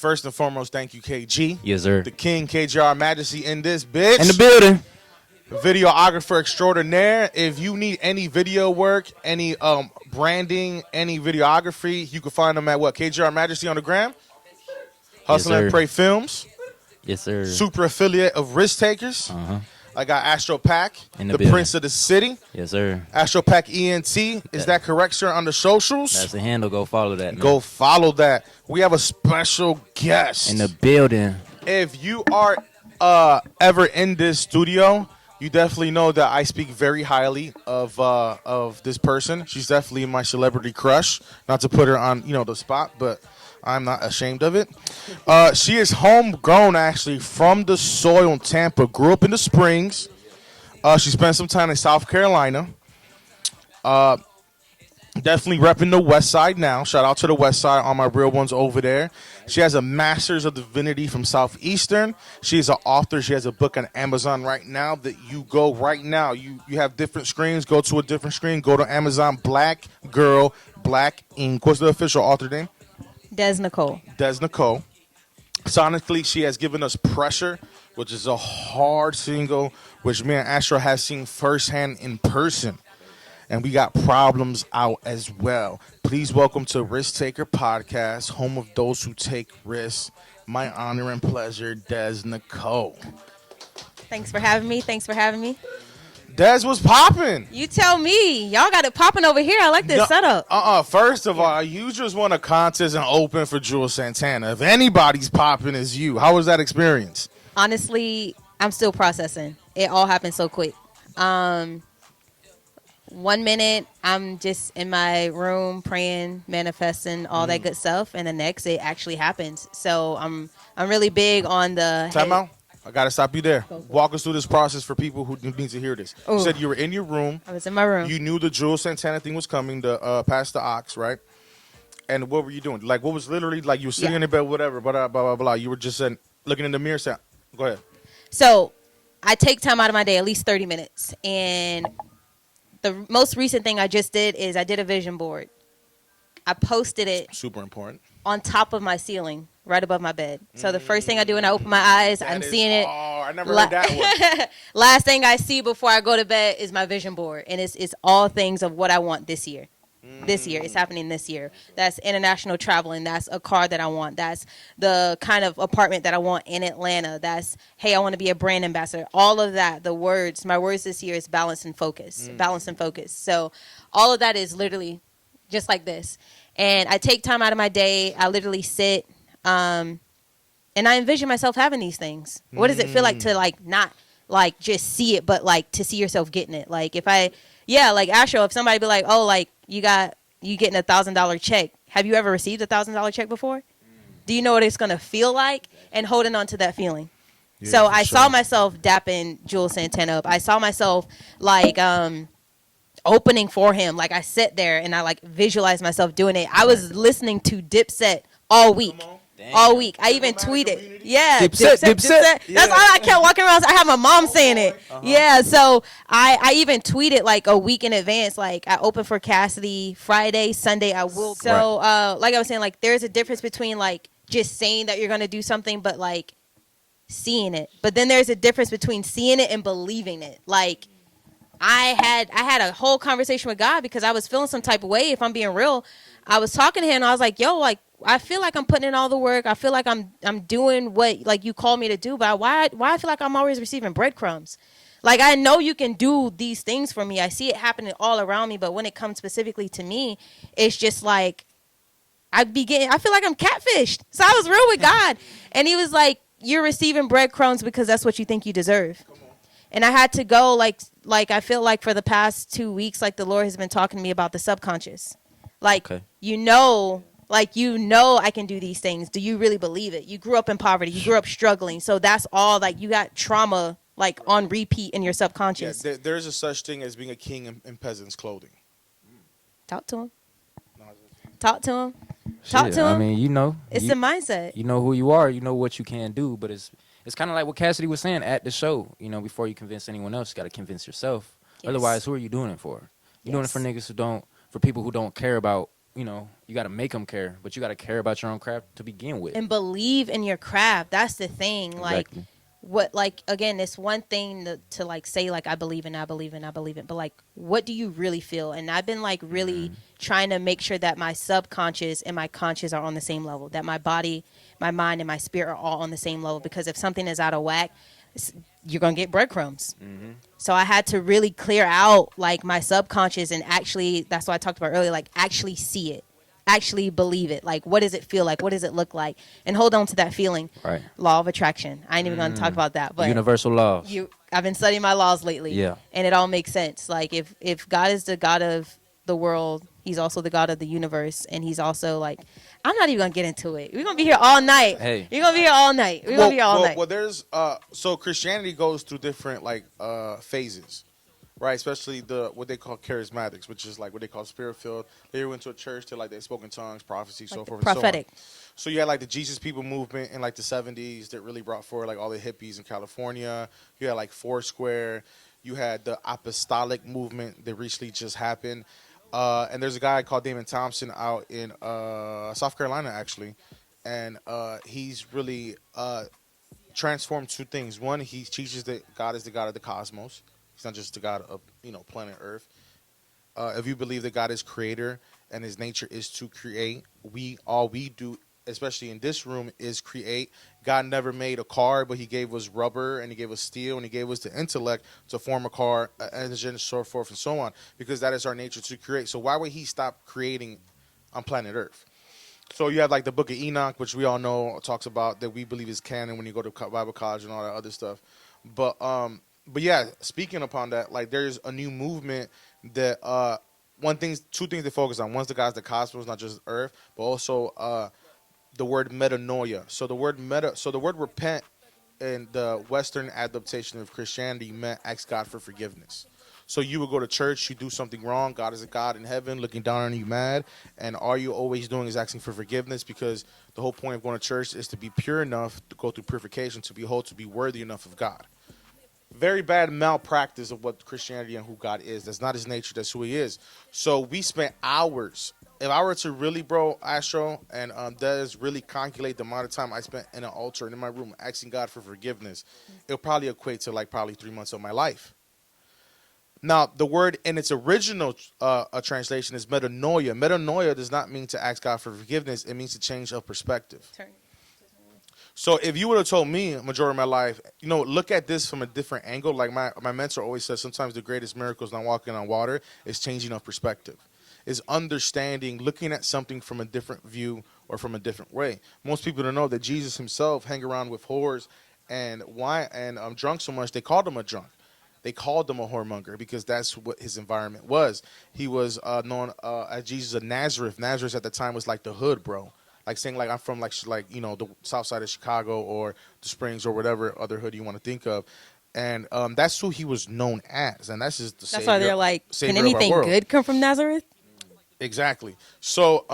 First and foremost, thank you, KG. Yes, sir. The King, KJR Majesty in this bitch. In the building. Videographer extraordinaire. If you need any video work, any branding, any videography, you can find them at what? KJR Majesty on the gram. Hustle and Pray Films. Yes, sir. Super affiliate of Risk Takers. I got Astro Pack, the Prince of the City. Yes, sir. Astro Pack ENT. Is that correct, sir, on the socials? That's the handle. Go follow that. Man. Go follow that. We have a special guest. In the building. If you are ever in this studio, you definitely know that I speak very highly of this person. She's definitely my celebrity crush. Not to put her on, the spot, but I'm not ashamed of it. She is homegrown, actually, from the soil in Tampa. Grew up in the Springs. She spent some time in South Carolina. Definitely repping the West Side now. Shout out to the West Side, all my real ones over there. She has a Master's of Divinity from Southeastern. She's an author. She has a book on Amazon right now that you go right now. You have different screens. Go to a different screen. Go to Amazon. Black Girl, Black Ink. What's the official author name? Nicole. Nicole. Sonically, she has given us Pressure, which is a hard single, which me and Astro has seen firsthand in person. And we got Problems out as well. Please welcome to Risk Taker Podcast, home of those who take risks. My honor and pleasure, Nicole. Thanks for having me. Des was popping. You tell me. Y'all got it popping over here. I like this setup. First of all, you just won a contest and open for Jules Santana. If anybody's popping, it's you. How was that experience? Honestly, I'm still processing. It all happened so quick. 1 minute, I'm just in my room praying, manifesting, all that good stuff, and the next, it actually happens. So I'm really big on the. Time out. I gotta stop you there. Walk us through this process for people who need to hear this. Ooh. You said you were in your room. I was in my room. You knew the Jules Santana thing was coming, the Pass the Ox, right? And what were you doing? Like, what was literally like? You were sitting in the bed, whatever, blah blah blah blah. You were just looking in the mirror, saying, "Go ahead." So I take time out of my day, at least 30 minutes, and the most recent thing I just did is I did a vision board. I posted it. Super important. On top of my ceiling, right above my bed. So the first thing I do when I open my eyes, I'm seeing it. Oh, I never heard that one. Last thing I see before I go to bed is my vision board, and it's all things of what I want this year. This year, it's happening this year. That's international traveling. That's a car that I want. That's the kind of apartment that I want in Atlanta. That's, hey, I want to be a brand ambassador. All of that, my words this year is balance and focus. Balance and focus. So all of that is literally just like this. And I take time out of my day. I literally sit, and I envision myself having these things. What does it feel like to not just see it, but to see yourself getting it? Like Astro, if somebody be like, oh, you getting $1,000 check. Have you ever received $1,000 check before? Do you know what it's going to feel like? And holding on to that feeling. Yeah, so I saw myself dapping Jules Santana up. I saw myself opening for him. Like I sat there and I visualized myself doing it. I was listening to Dipset all week. All week. I even tweeted. Yeah. Dipset. That's all I kept walking around. I had my mom saying it. Yeah. So I even tweeted a week in advance. I open for Cassidy Friday, Sunday I will. So like I was saying, there's a difference between just saying that you're going to do something, but seeing it. But then there's a difference between seeing it and believing it. I had a whole conversation with God because I was feeling some type of way. If I'm being real, I was talking to him and I was like, yo, I feel like I'm putting in all the work. I feel like I'm doing what you called me to do, but why I feel like I'm always receiving breadcrumbs. I know you can do these things for me. I see it happening all around me, but when it comes specifically to me, it's just I feel like I'm catfished. So I was real with God, and he was like, "You're receiving breadcrumbs because that's what you think you deserve." And I had to go I feel like for the past 2 weeks, the Lord has been talking to me about the subconscious. Okay. I can do these things. Do you really believe it? You grew up in poverty. You grew up struggling. So that's all you got trauma on repeat in your subconscious. Yeah, there's a such thing as being a king in peasant's clothing. Talk to him. Talk to him. Talk to him. I mean, it's the mindset. You know who you are. You know what you can do. But it's kind of like what Cassidy was saying at the show. Before you convince anyone else, you got to convince yourself. Yes. Otherwise, who are you doing it for? You're doing it for niggas for people who don't care about you got to make them care, but you got to care about your own craft to begin with. And believe in your craft. That's the thing. Like, Exactly. what, like, again, it's one thing to like say like I believe in, I believe in, I believe in, but like, what do you really feel? And I've been like really trying to make sure that my subconscious and my conscious are on the same level, that my body, my mind, and my spirit are all on the same level. Because if something is out of whack, you're gonna get breadcrumbs. So I had to really clear out like my subconscious, and actually, that's what I talked about earlier, like actually see it, actually believe it. Like, what does it feel like? What does it look like? And hold on to that feeling. Right. Law of attraction. I ain't even gonna talk about that, but Universal laws. I've been studying my laws lately. Yeah. And it all makes sense. Like, if God is the God of the world, he's also the God of the universe, and he's also like, I'm not even gonna get into it. We're gonna be here all night. Hey. You're gonna be here all night. We're gonna be here all night. Well, there's so Christianity goes through different like phases, right? Especially the what they call charismatics, which is like what they call spirit filled. They went to a church to like they spoke in tongues, prophecy, so Like the forth, prophetic. and so on. So you had like the Jesus People movement in like the 70s that really brought forward like all the hippies in California. You had like Foursquare. You had the apostolic movement that recently just happened. And there's a guy called Damon Thompson out in South Carolina, actually. And he's really transformed two things. One, he teaches that God is the God of the cosmos. He's not just the God of, planet Earth. If you believe that God is creator and his nature is to create, all we do, especially in this room, is create. God never made a car, but he gave us rubber and he gave us steel and he gave us the intellect to form a car, engine, so forth and so on, because that is our nature to create. So why would he stop creating on planet Earth? So you have like the Book of Enoch, which we all know talks about that we believe is canon when you go to Bible college and all that other stuff. But yeah, speaking upon that, like there's a new movement that two things they focus on. One's the guys, the cosmos, not just Earth, but also the word metanoia. So the word repent in the Western adaptation of Christianity meant ask God for forgiveness. So you would go to church, you do something wrong, God is a God in heaven looking down on you mad, and all you always doing is asking for forgiveness, because the whole point of going to church is to be pure enough to go through purification, to be whole, to be worthy enough of God. Very bad malpractice of what Christianity and who God is. That's not his nature, that's who he is. So we spent hours. If I were to really, bro, Astro, and Des really calculate the amount of time I spent in an altar and in my room asking God for forgiveness, it'll probably equate to like probably 3 months of my life. Now, the word in its original translation is metanoia. Metanoia does not mean to ask God for forgiveness. It means to change of perspective. So if you would have told me a majority of my life, look at this from a different angle. Like my mentor always says, sometimes the greatest miracles not walking on water is changing of perspective. Is understanding, looking at something from a different view or from a different way. Most people don't know that Jesus himself hang around with whores and wine and drunk so much they called him a drunk. They called him a whoremonger because that's what his environment was. He was known as Jesus of Nazareth. Nazareth at the time was like the hood, bro. Like saying like I'm from like the south side of Chicago or the Springs or whatever other hood you want to think of. And that's who he was known as. And that's just the That's why they're like, can savior of our anything world. good come from Nazareth? Exactly. So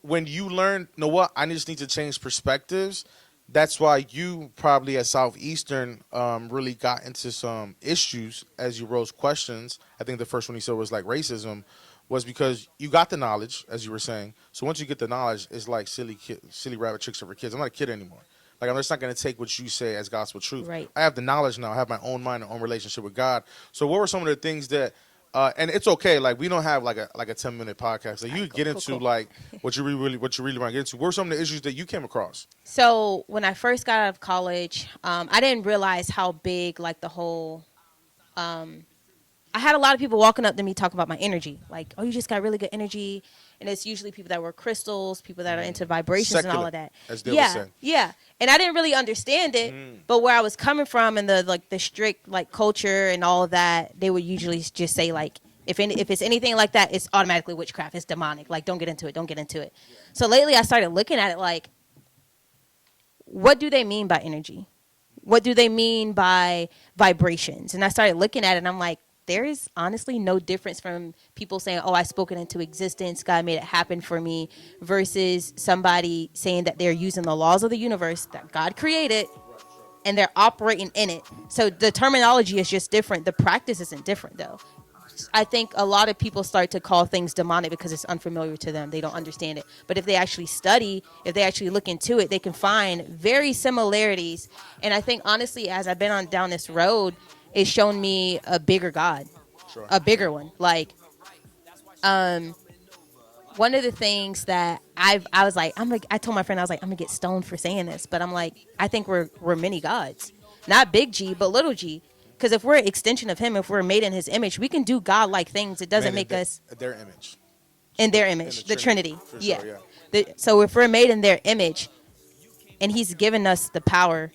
when you learn, I just need to change perspectives. That's why you probably at Southeastern really got into some issues as you rose questions. I think the first one you said was like racism, was because you got the knowledge, as you were saying. So once you get the knowledge, it's like silly rabbit tricks over kids. I'm not a kid anymore. Like I'm just not going to take what you say as gospel truth. Right. I have the knowledge now. I have my own mind and own relationship with God. So what were some of the things that and it's okay. Like we don't have like a 10-minute podcast. Like you get into like what you really want to get into. What were some of the issues that you came across? So when I first got out of college, I didn't realize how big like the whole. I had a lot of people walking up to me talking about my energy, like, "Oh, you just got really good energy," and it's usually people that wear crystals, people that are into vibrations Secular, and all of that. as they would say. Yeah, and I didn't really understand it, but where I was coming from and the strict like culture and all of that, they would usually just say like, if it's anything like that, it's automatically witchcraft, it's demonic. Like, don't get into it. So lately, I started looking at it like, what do they mean by energy? What do they mean by vibrations? And I started looking at it, and I'm like, there is honestly no difference from people saying, oh, I spoke it into existence, God made it happen for me, versus somebody saying that they're using the laws of the universe that God created and they're operating in it. So the terminology is just different. The practice isn't different, though. I think a lot of people start to call things demonic because it's unfamiliar to them. They don't understand it. But if they actually study, if they actually look into it, they can find very similarities. And I think honestly, as I've been on down this road, it's shown me a bigger God, Sure. a bigger one. Like, one of the things that I was like, I told my friend, I was like, I'm gonna get stoned for saying this, but I'm like, I think we're many gods, not big G, but little G. Because if we're an extension of him, if we're made in his image, we can do God-like things. It doesn't make us their image. in their image, In the Trinity. For Yeah. sure, So if we're made in their image, and he's given us the power,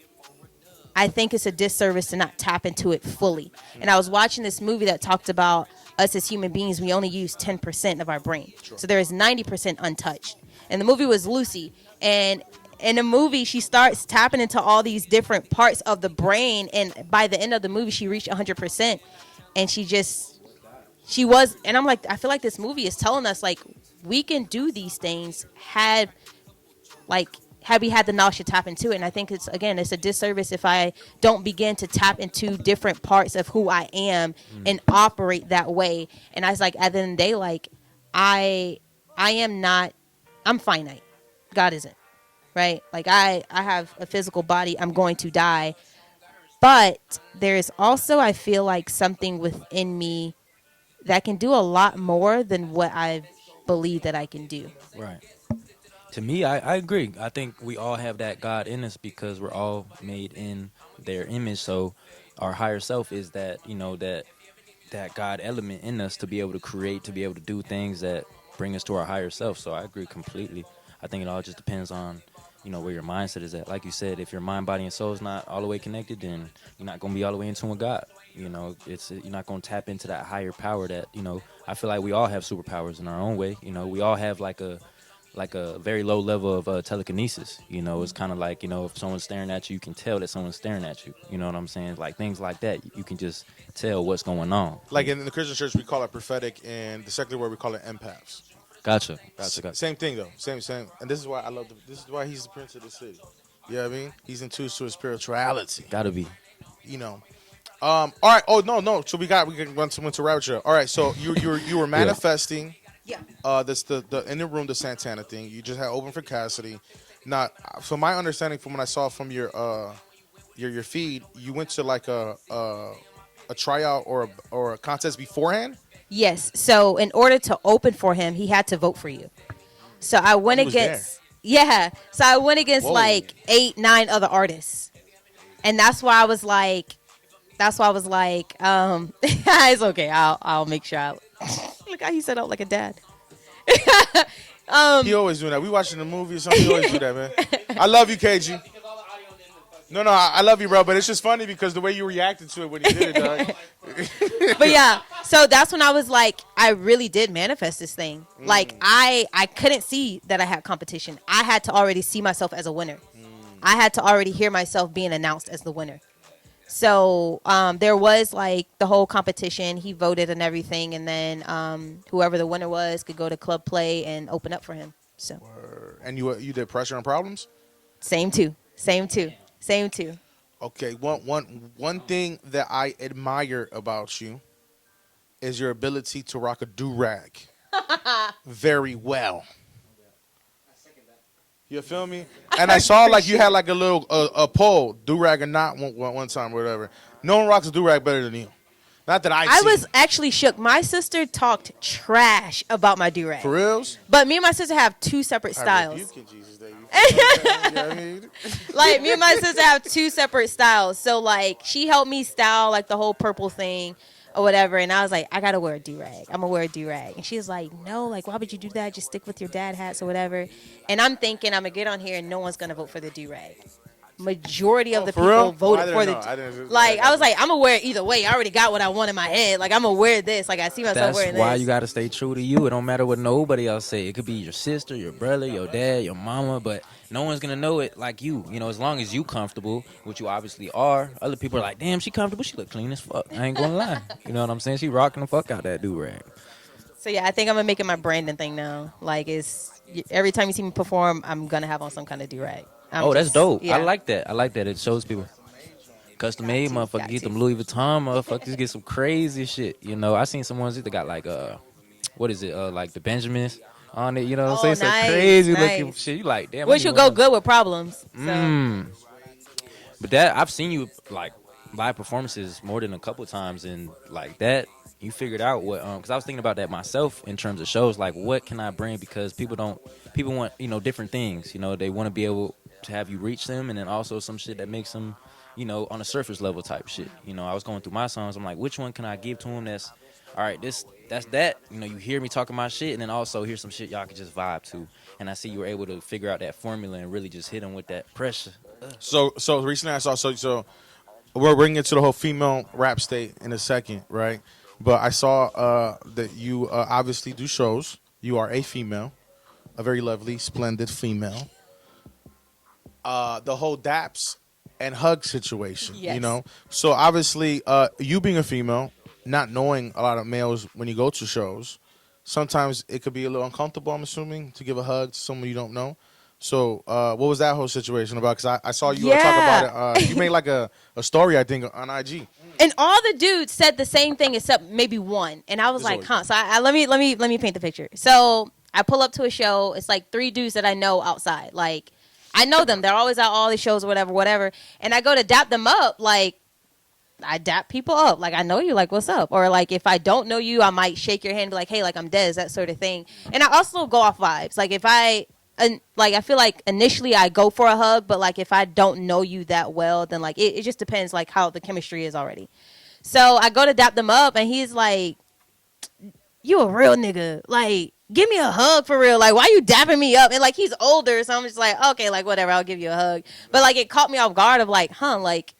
I think it's a disservice to not tap into it fully. And I was watching this movie that talked about us as human beings, we only use 10% of our brain. Sure. So there is 90% untouched. And the movie was Lucy. And in the movie, she starts tapping into all these different parts of the brain. And by the end of the movie, she reached 100%. And she was, and I'm like, I feel like this movie is telling us, like, we can do these things had we had the knowledge to tap into it. And I think it's a disservice if I don't begin to tap into different parts of who I am and operate that way. And I was like, at the end of the day, like, I am not, I'm finite. God isn't, right? Like, I have a physical body. I'm going to die. But there's also, I feel like, something within me that can do a lot more than what I believe that I can do. Right. To me, I agree. I think we all have that God in us because we're all made in their image. So our higher self is that, that God element in us to be able to create, to be able to do things that bring us to our higher self. So I agree completely. I think it all just depends on, where your mindset is at. Like you said, if your mind, body, and soul is not all the way connected, then you're not going to be all the way in tune with God. You're not going to tap into that higher power that, I feel like we all have superpowers in our own way. We all have like a very low level of telekinesis. It's kind of like, if someone's staring at you, you can tell that someone's staring at you. You know what I'm saying? Like things like that, you can just tell what's going on. Like in the Christian church, we call it prophetic, and the secular world we call it empaths. Gotcha. Same thing though. Same. And this is why I love. This is why he's the prince of the city. You know what I mean? He's in tune to his spirituality. Gotta be. All right. Oh no. So we went to rabbit trail. All right. So you were manifesting. Yeah. That's the in the room, the Santana thing. You just had open for Cassidy. Now, from my understanding, from what I saw from your feed, you went to like a tryout or a contest beforehand. Yes. So in order to open for him, he had to vote for you. So I went He was against. Yeah. So I went against Whoa. like 8, 9 other artists, and that's why I was like, it's okay. I'll make sure. Look how he set up like a dad. He always do that. We watching the movie or something. He always do that, man. I love you, KG. No, I love you, bro. But it's just funny because the way you reacted to it when you did it, dog. But yeah, so that's when I was like, I really did manifest this thing. Like I couldn't see that I had competition. I had to already see myself as a winner. I had to already hear myself being announced as the winner. So there was like the whole competition. He voted and everything, and then whoever the winner was could go to Club Play and open up for him. So. And you did Pressure and Problems. Same too. Okay, one thing that I admire about you is your ability to rock a do-rag very well. You feel me? And I saw like you had like a little a poll, do-rag or not, one time or whatever. No one rocks a do-rag better than you. Not that I was actually shook. My sister talked trash about my do-rag. For reals? But me and my sister have 2 separate styles. I rebuke you, Jesus, that you know what I mean? Like, me and my sister have 2 separate styles. So, like, she helped me style, like, the whole purple thing or whatever. And I was like, I got to wear a do-rag. I'm going to wear a do-rag. And she was like, no, like, why would you do that? Just stick with your dad hats or whatever. And I'm thinking I'm going to get on here and no one's going to vote for the do-rag. Majority of the people real? voted for the. I was like, I'm gonna wear it either way. I already got what I want in my head. Like, I'm gonna wear this. Like, I see myself wearing this. That's why you gotta stay true to you. It don't matter what nobody else say. It could be your sister, your brother, your dad, your mama, but no one's gonna know it like you. As long as you comfortable, which you obviously are. Other people are like, damn, she comfortable. She look clean as fuck. I ain't gonna lie. You know what I'm saying? She rocking the fuck out that do rag. So yeah, I think I'm gonna make it my branding thing now. Like, it's every time you see me perform, I'm gonna have on some kind of do rag. That's dope. Yeah. I like that. It shows people. Custom Got made to, motherfucker, got get to. them Louis Vuitton motherfuckers, get some crazy shit. I seen some ones that got like what is it? Like the Benjamins on it. You know what I'm Oh, saying? Some nice, crazy looking nice. shit. You like, damn, I Which need will one go of them. good with problems. So But that I've seen you like live performances more than a couple times, and like that you figured out what because I was thinking about that myself in terms of shows. Like, what can I bring? Because people want different things. They want to be able to have you reach them, and then also some shit that makes them on a surface level type shit. I was going through my songs. I'm like, which one can I give to them? That's all right. That's that. You hear me talking my shit, and then also here's some shit y'all can just vibe to. And I see you were able to figure out that formula and really just hit them with that pressure. So recently I saw so we're bringing it to the whole female rap state in a second, right? But I saw that you obviously do shows. You are a female, a very lovely, splendid female. The whole daps and hug situation, yes, So obviously, you being a female, not knowing a lot of males when you go to shows, sometimes it could be a little uncomfortable. I'm assuming to give a hug to someone you don't know. So, what was that whole situation about? Because I saw you talk about yeah. it. You made like a story, I think, on IG. And all the dudes said the same thing except maybe one, and I was There's like, always huh. one. So let me paint the picture. So I pull up to a show. It's like three dudes that I know outside. Like I know them. They're always at all these shows or whatever. And I go to dap them up. Like I dap people up. Like I know you. Like what's up? Or like if I don't know you, I might shake your hand, and be like, hey, like I'm Des, that sort of thing. And I also go off vibes. Like if and like I feel like initially I go for a hug, but like if I don't know you that well, then like it just depends like how the chemistry is already. So I go to dap them up, and he's like, "You a real nigga? Like, give me a hug for real. Like, why you dapping me up?" And like he's older, so I'm just like, "Okay, like whatever, I'll give you a hug." But like it caught me off guard of like, huh, like,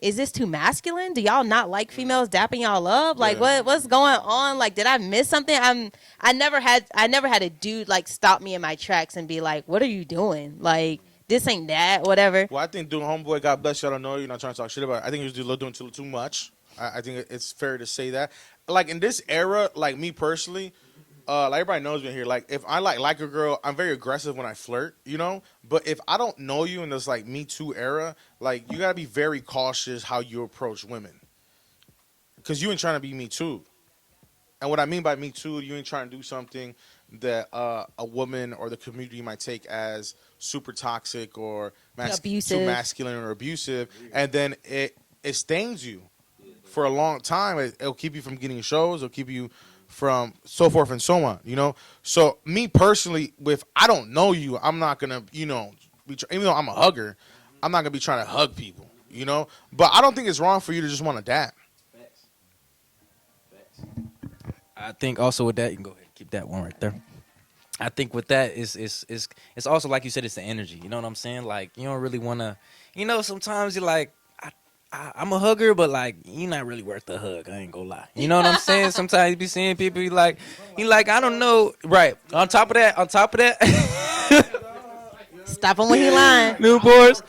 is this too masculine? Do y'all not like females dapping y'all up? Like, Yeah. what's going on? Like, did I miss something? I never had a dude like stop me in my tracks and be like, "What are you doing? Like, this ain't that, whatever." Well, I think doing homeboy, God bless you. I don't know. You're not trying to talk shit about it. I think he was doing too much. I think it's fair to say that. Like in this era, like me personally, like everybody knows me here. Like if I like a girl, I'm very aggressive when I flirt. But if I don't know you in this like Me Too era, like you gotta be very cautious how you approach women, because you ain't trying to be Me Too. And what I mean by Me Too, you ain't trying to do something that a woman or the community might take as super toxic or too Abusive. masculine or abusive, and then it stains you for a long time. It'll keep you from getting shows. It'll keep you from so forth and so on. So me personally, if I don't know you, I'm not gonna, even though I'm a hugger, I'm not gonna be trying to hug people. But I don't think it's wrong for you to just want to dap. I think also with that, you can go ahead and keep that one right there. I think with that is it's also like you said, it's the energy. You know what I'm saying? Like you don't really want to. Sometimes you're like, I'm a hugger, but like you're not really worth the hug. I ain't gonna lie. You know what I'm saying? Sometimes you be seeing people you like I don't know. Right. On top of that, Stop him when he lying. Newports.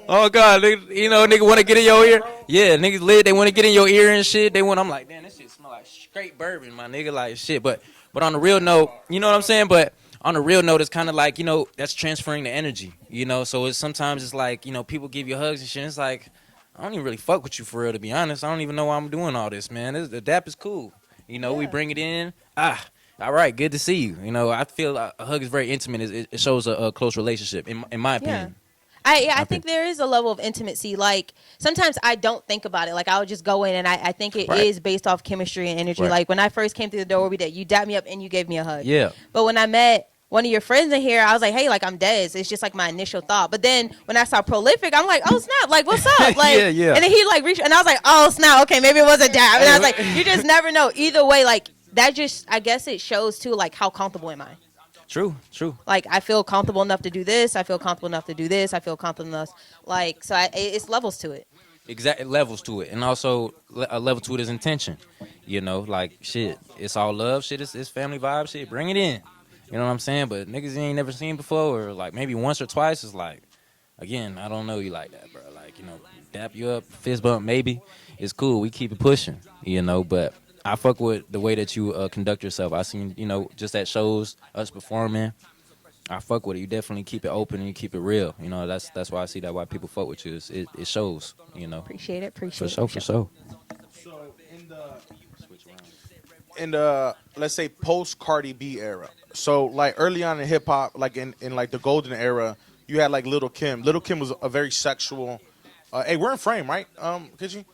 Oh God, nigga want to get in your ear. Yeah, niggas lit. They want to get in your ear and shit. I'm like, damn, this shit smell like straight bourbon, my nigga, like shit. But on the real note, you know what I'm saying? But on the real note, it's kind of like that's transferring the energy. So sometimes it's like people give you hugs and shit. It's like I don't even really fuck with you for real, to be honest. I don't even know why I'm doing all this, man. The dap is cool. We bring it in. All right, good to see you. I feel a hug is very intimate. It shows a close relationship, in my Yeah. opinion. I think there is a level of intimacy. Like sometimes I don't think about it. Like I'll just go in, and I think it Right. is based off chemistry and energy. Right. Like when I first came through the door, you dapped me up and you gave me a hug. Yeah. But when I met one of your friends in here, I was like, hey, like I'm Des. It's just like my initial thought. But then when I saw Prolific, I'm like, oh snap, like what's up? Like Yeah. And then he like reached, and I was like, oh snap, okay, maybe it was a dap. And I was like, you just never know. Either way, like that just, I guess it shows too, like how comfortable am I? True. Like I feel comfortable enough to do this. I feel comfortable enough to do this. I feel comfortable enough. Like so, it's levels to it. Exact levels to it, and also a level to it is intention. Like shit, it's all love. Shit, it's family vibe. Shit, bring it in. You know what I'm saying? But niggas you ain't never seen before, or like maybe once or twice, is like, again, I don't know you like that, bro. Like dap you up, fist bump, maybe it's cool. We keep it pushing. But I fuck with the way that you conduct yourself. I seen just at shows, us performing. I fuck with it. You definitely keep it open and you keep it real. You know, that's why I see that why people fuck with you. It shows. You know, Appreciate it. for Appreciate it. sure, For for sure. sure. So in the let's say post Cardi B era. So like early on in hip hop, like in like the golden era, you had like Little Kim. Little Kim was a very sexual. Hey, we're in frame, right? Could you?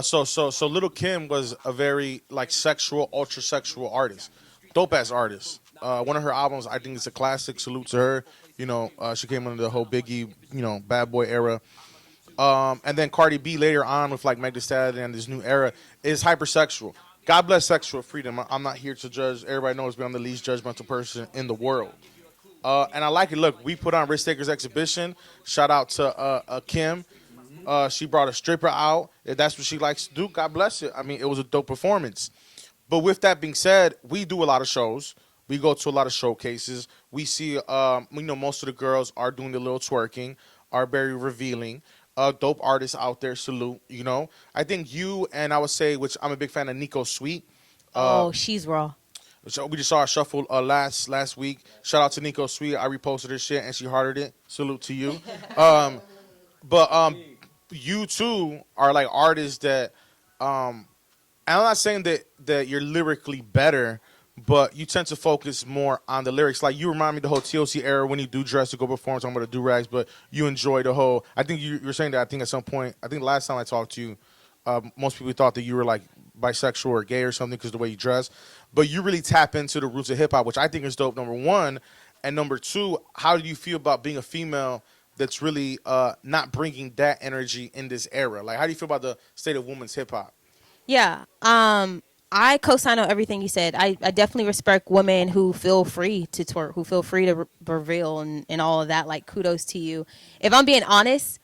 So Little Kim was a very like sexual, ultra sexual artist, dope ass artist. One of her albums, I think it's a classic. Salute to her. You know, she came under the whole Biggie, Bad Boy era. And then Cardi B later on with like Meg Thee Stallion and this new era is hypersexual. God bless sexual freedom. I'm not here to judge. Everybody knows me. I'm the least judgmental person in the world. And I like it. Look, we put on Risk Takers exhibition. Shout out to Kim. She brought a stripper out. If that's what she likes to do, God bless it. I mean, it was a dope performance. But with that being said, we do a lot of shows. We go to a lot of showcases. We see, most of the girls are doing the little twerking, are very revealing. Dope artists out there, salute. I think you and I would say, which I'm a big fan of, Nico Sweet. Oh, she's raw. So we just saw her shuffle last week. Shout out to Nico Sweet. I reposted her shit and she hearted it. Salute to you. But you too are like artists that and I'm not saying that you're lyrically better, but you tend to focus more on the lyrics. Like you remind me of the whole TLC era when you do dress to go perform, talking about the do-rags, but you enjoy the whole. I think you were saying that. I think at some point, I think last time I talked to you, most people thought that you were like bisexual or gay or something because of the way you dress. But you really tap into the roots of hip hop, which I think is dope. Number one, and number two, how do you feel about being a female that's really not bringing that energy in this era? Like, how do you feel about the state of women's hip hop? Yeah. I co-sign on everything you said. I definitely respect women who feel free to twerk, who feel free to reveal and all of that. Like, kudos to you. If I'm being honest,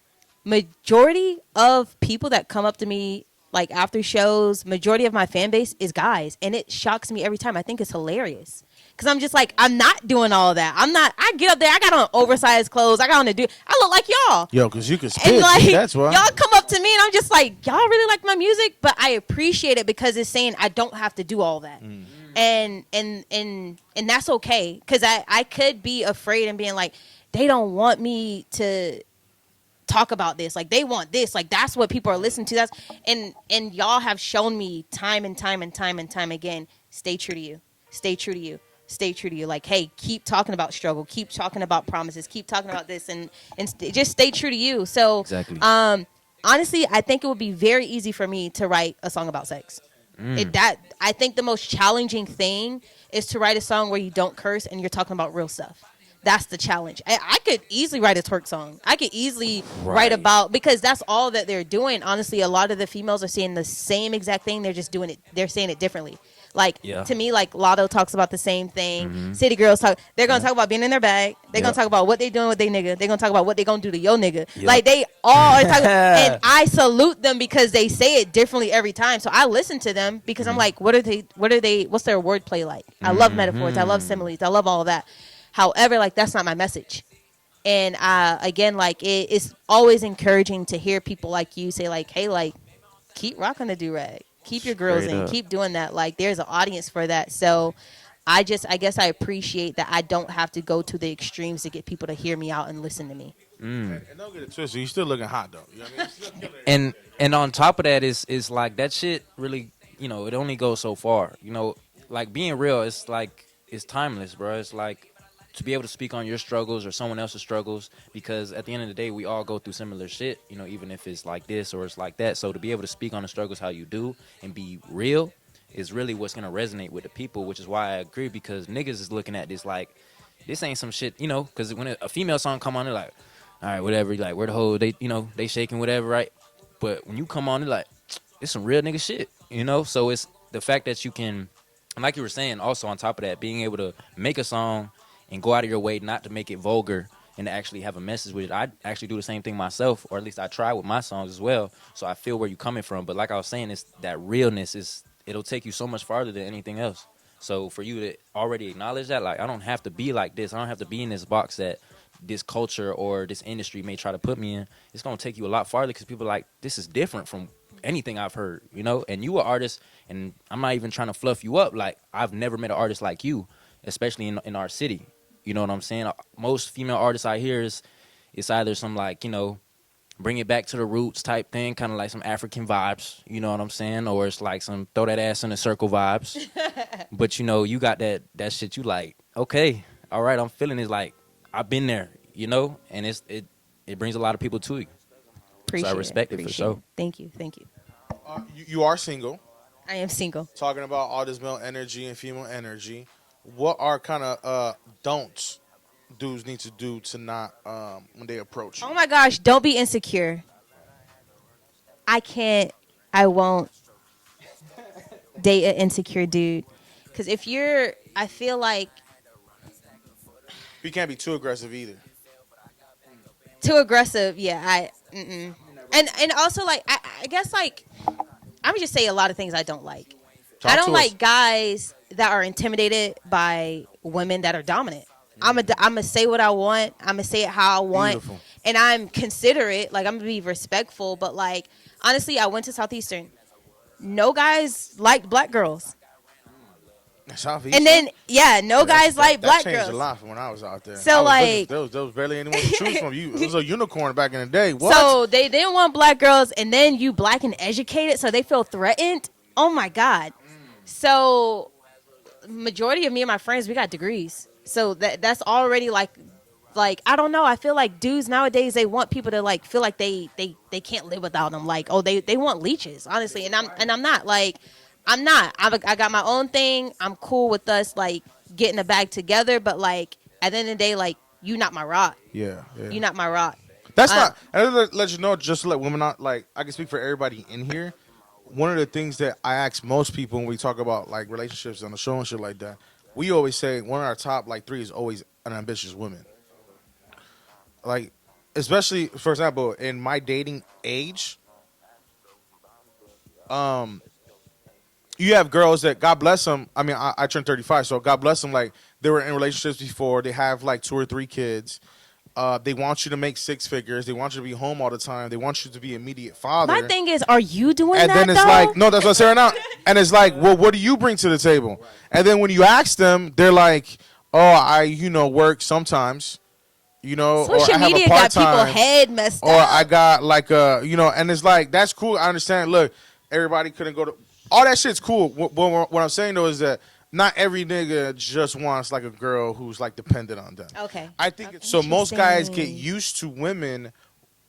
majority of people that come up to me like after shows, majority of my fan base is guys, and it shocks me every time. I think it's hilarious. Cause I'm just like, I'm not doing all of that. I'm not. I get up there. I got on oversized clothes. I got on the dude. I look like y'all. Yo, cause you can spit. And like, That's why. y'all come up to me and I'm just like, y'all really like my music, but I appreciate it because it's saying I don't have to do all that. And that's okay. Cause I could be afraid and being like, they don't want me to talk about this. Like they want this. Like that's what people are listening to. That's and y'all have shown me time and time and time and time again, stay true to you. Stay true to you. Stay true to you. Like, hey, keep talking about struggle, keep talking about promises, keep talking about this, and just stay true to you. So, Exactly. Honestly, I think it would be very easy for me to write a song about sex. I think the most challenging thing is to write a song where you don't curse and you're talking about real stuff. That's the challenge. I could easily write a twerk song. I could easily write about, because that's all that they're doing. Honestly, a lot of the females are saying the same exact thing. They're just doing it. They're saying it differently. Like, to me, like Lotto talks about the same thing. City Girls talk. They're gonna talk about being in their bag. They're gonna talk about what they doing with their nigga. They're gonna talk about what they gonna do to your nigga. Like they all are talking. And I salute them because they say it differently every time. So I listen to them because I'm like, what are they? What's their wordplay like? I love metaphors. I love similes. I love all of that. However, like that's not my message. And again, like it's always encouraging to hear people like you say, like, hey, like keep rocking the do rag. Keep your girls in. Keep doing that. Like there's an audience for that. So I guess I appreciate that I don't have to go to the extremes to get people to hear me out and listen to me. And don't get it twisted. You're still looking hot though. You know what I mean? And on top of that is like that shit really, it only goes so far. Like being real, it's timeless, bro. It's like to be able to speak on your struggles or someone else's struggles, because at the end of the day, we all go through similar shit, even if it's like this or it's like that. So to be able to speak on the struggles how you do and be real is really what's going to resonate with the people, which is why I agree, because niggas is looking at this like, this ain't some shit, because when a female song come on, they're like, all right, whatever, like, where the whole, they, they shaking, whatever, right? But when you come on, they're like, it's some real nigga shit, So it's the fact that you can, and like you were saying, also on top of that, being able to make a song and go out of your way not to make it vulgar and to actually have a message with it. I actually do the same thing myself, or at least I try with my songs as well. So I feel where you're coming from. But like I was saying, it's that realness it'll take you so much farther than anything else. So for you to already acknowledge that, like, I don't have to be like this. I don't have to be in this box that this culture or this industry may try to put me in. It's going to take you a lot farther because people are like, this is different from anything I've heard, And you are artist, and I'm not even trying to fluff you up. Like, I've never met an artist like you, especially in our city. You know what I'm saying? Most female artists I hear is it's either some like, bring it back to the roots type thing, kind of like some African vibes, you know what I'm saying? Or it's like some throw that ass in a circle vibes. But you got that shit you like, okay, all right, I'm feeling it, like I've been there, and it brings a lot of people to you. Appreciate so I respect it for appreciate sure. it. Thank you. You are single. I am single. Talking about all this male energy and female energy. What are kind of don'ts dudes need to do to not when they approach you? Oh my gosh, don't be insecure. I won't date an insecure dude. Because I feel like You can't be too aggressive either. too aggressive. Yeah, and also like I guess like I'm gonna just say a lot of things I don't like. Talk I don't to like us. guys that are intimidated by women that are dominant. I'm gonna say what I want. I'm gonna say it how I want, Beautiful. and I'm considerate. Like I'm gonna be respectful. But like honestly, I went to Southeastern. No guys like black girls, Southeast. and then no guys like black That changed girls. a lot from when I was out there. So, I was like- looking, there was barely anyone to choose from. It was a unicorn back in the day. What? So they didn't want black girls, and then you black and educated, so they feel threatened. Oh my god! So majority of me and my friends, we got degrees. So that's already like I don't know. I feel like dudes nowadays they want people to like feel like they can't live without them. Like they want leeches, honestly. And I'm not like I'm not. I got my own thing. I'm cool with us like getting a bag together. But like at the end of the day, like you not my rock. Yeah. You not my rock. That's not. And let you know, just to let women not like. I can speak for everybody in here. One of the things that I ask most people when we talk about like relationships on the show and shit like that, we always say one of our top like 3 is always an ambitious woman. Like, especially for example, in my dating age, you have girls that God bless them. I mean, I turned 35, so God bless them. Like they were in relationships before. They have like 2 or 3 kids. They want you to make 6 figures. They want you to be home all the time. They want you to be immediate father. My thing is, are you doing And that then it's though? like, no, that's what I'm saying now. And it's like, well, what do you bring to the table? And then when you ask them, they're like, oh, I, work sometimes, or Social I have media a got people part-time, head messed or up. I got like and it's like, that's cool. I understand. Look, everybody couldn't go to, all that shit's cool. What I'm saying though is that not every nigga just wants like a girl who's like dependent on them. Okay. I think Okay. so. Most guys get Interesting. used to women,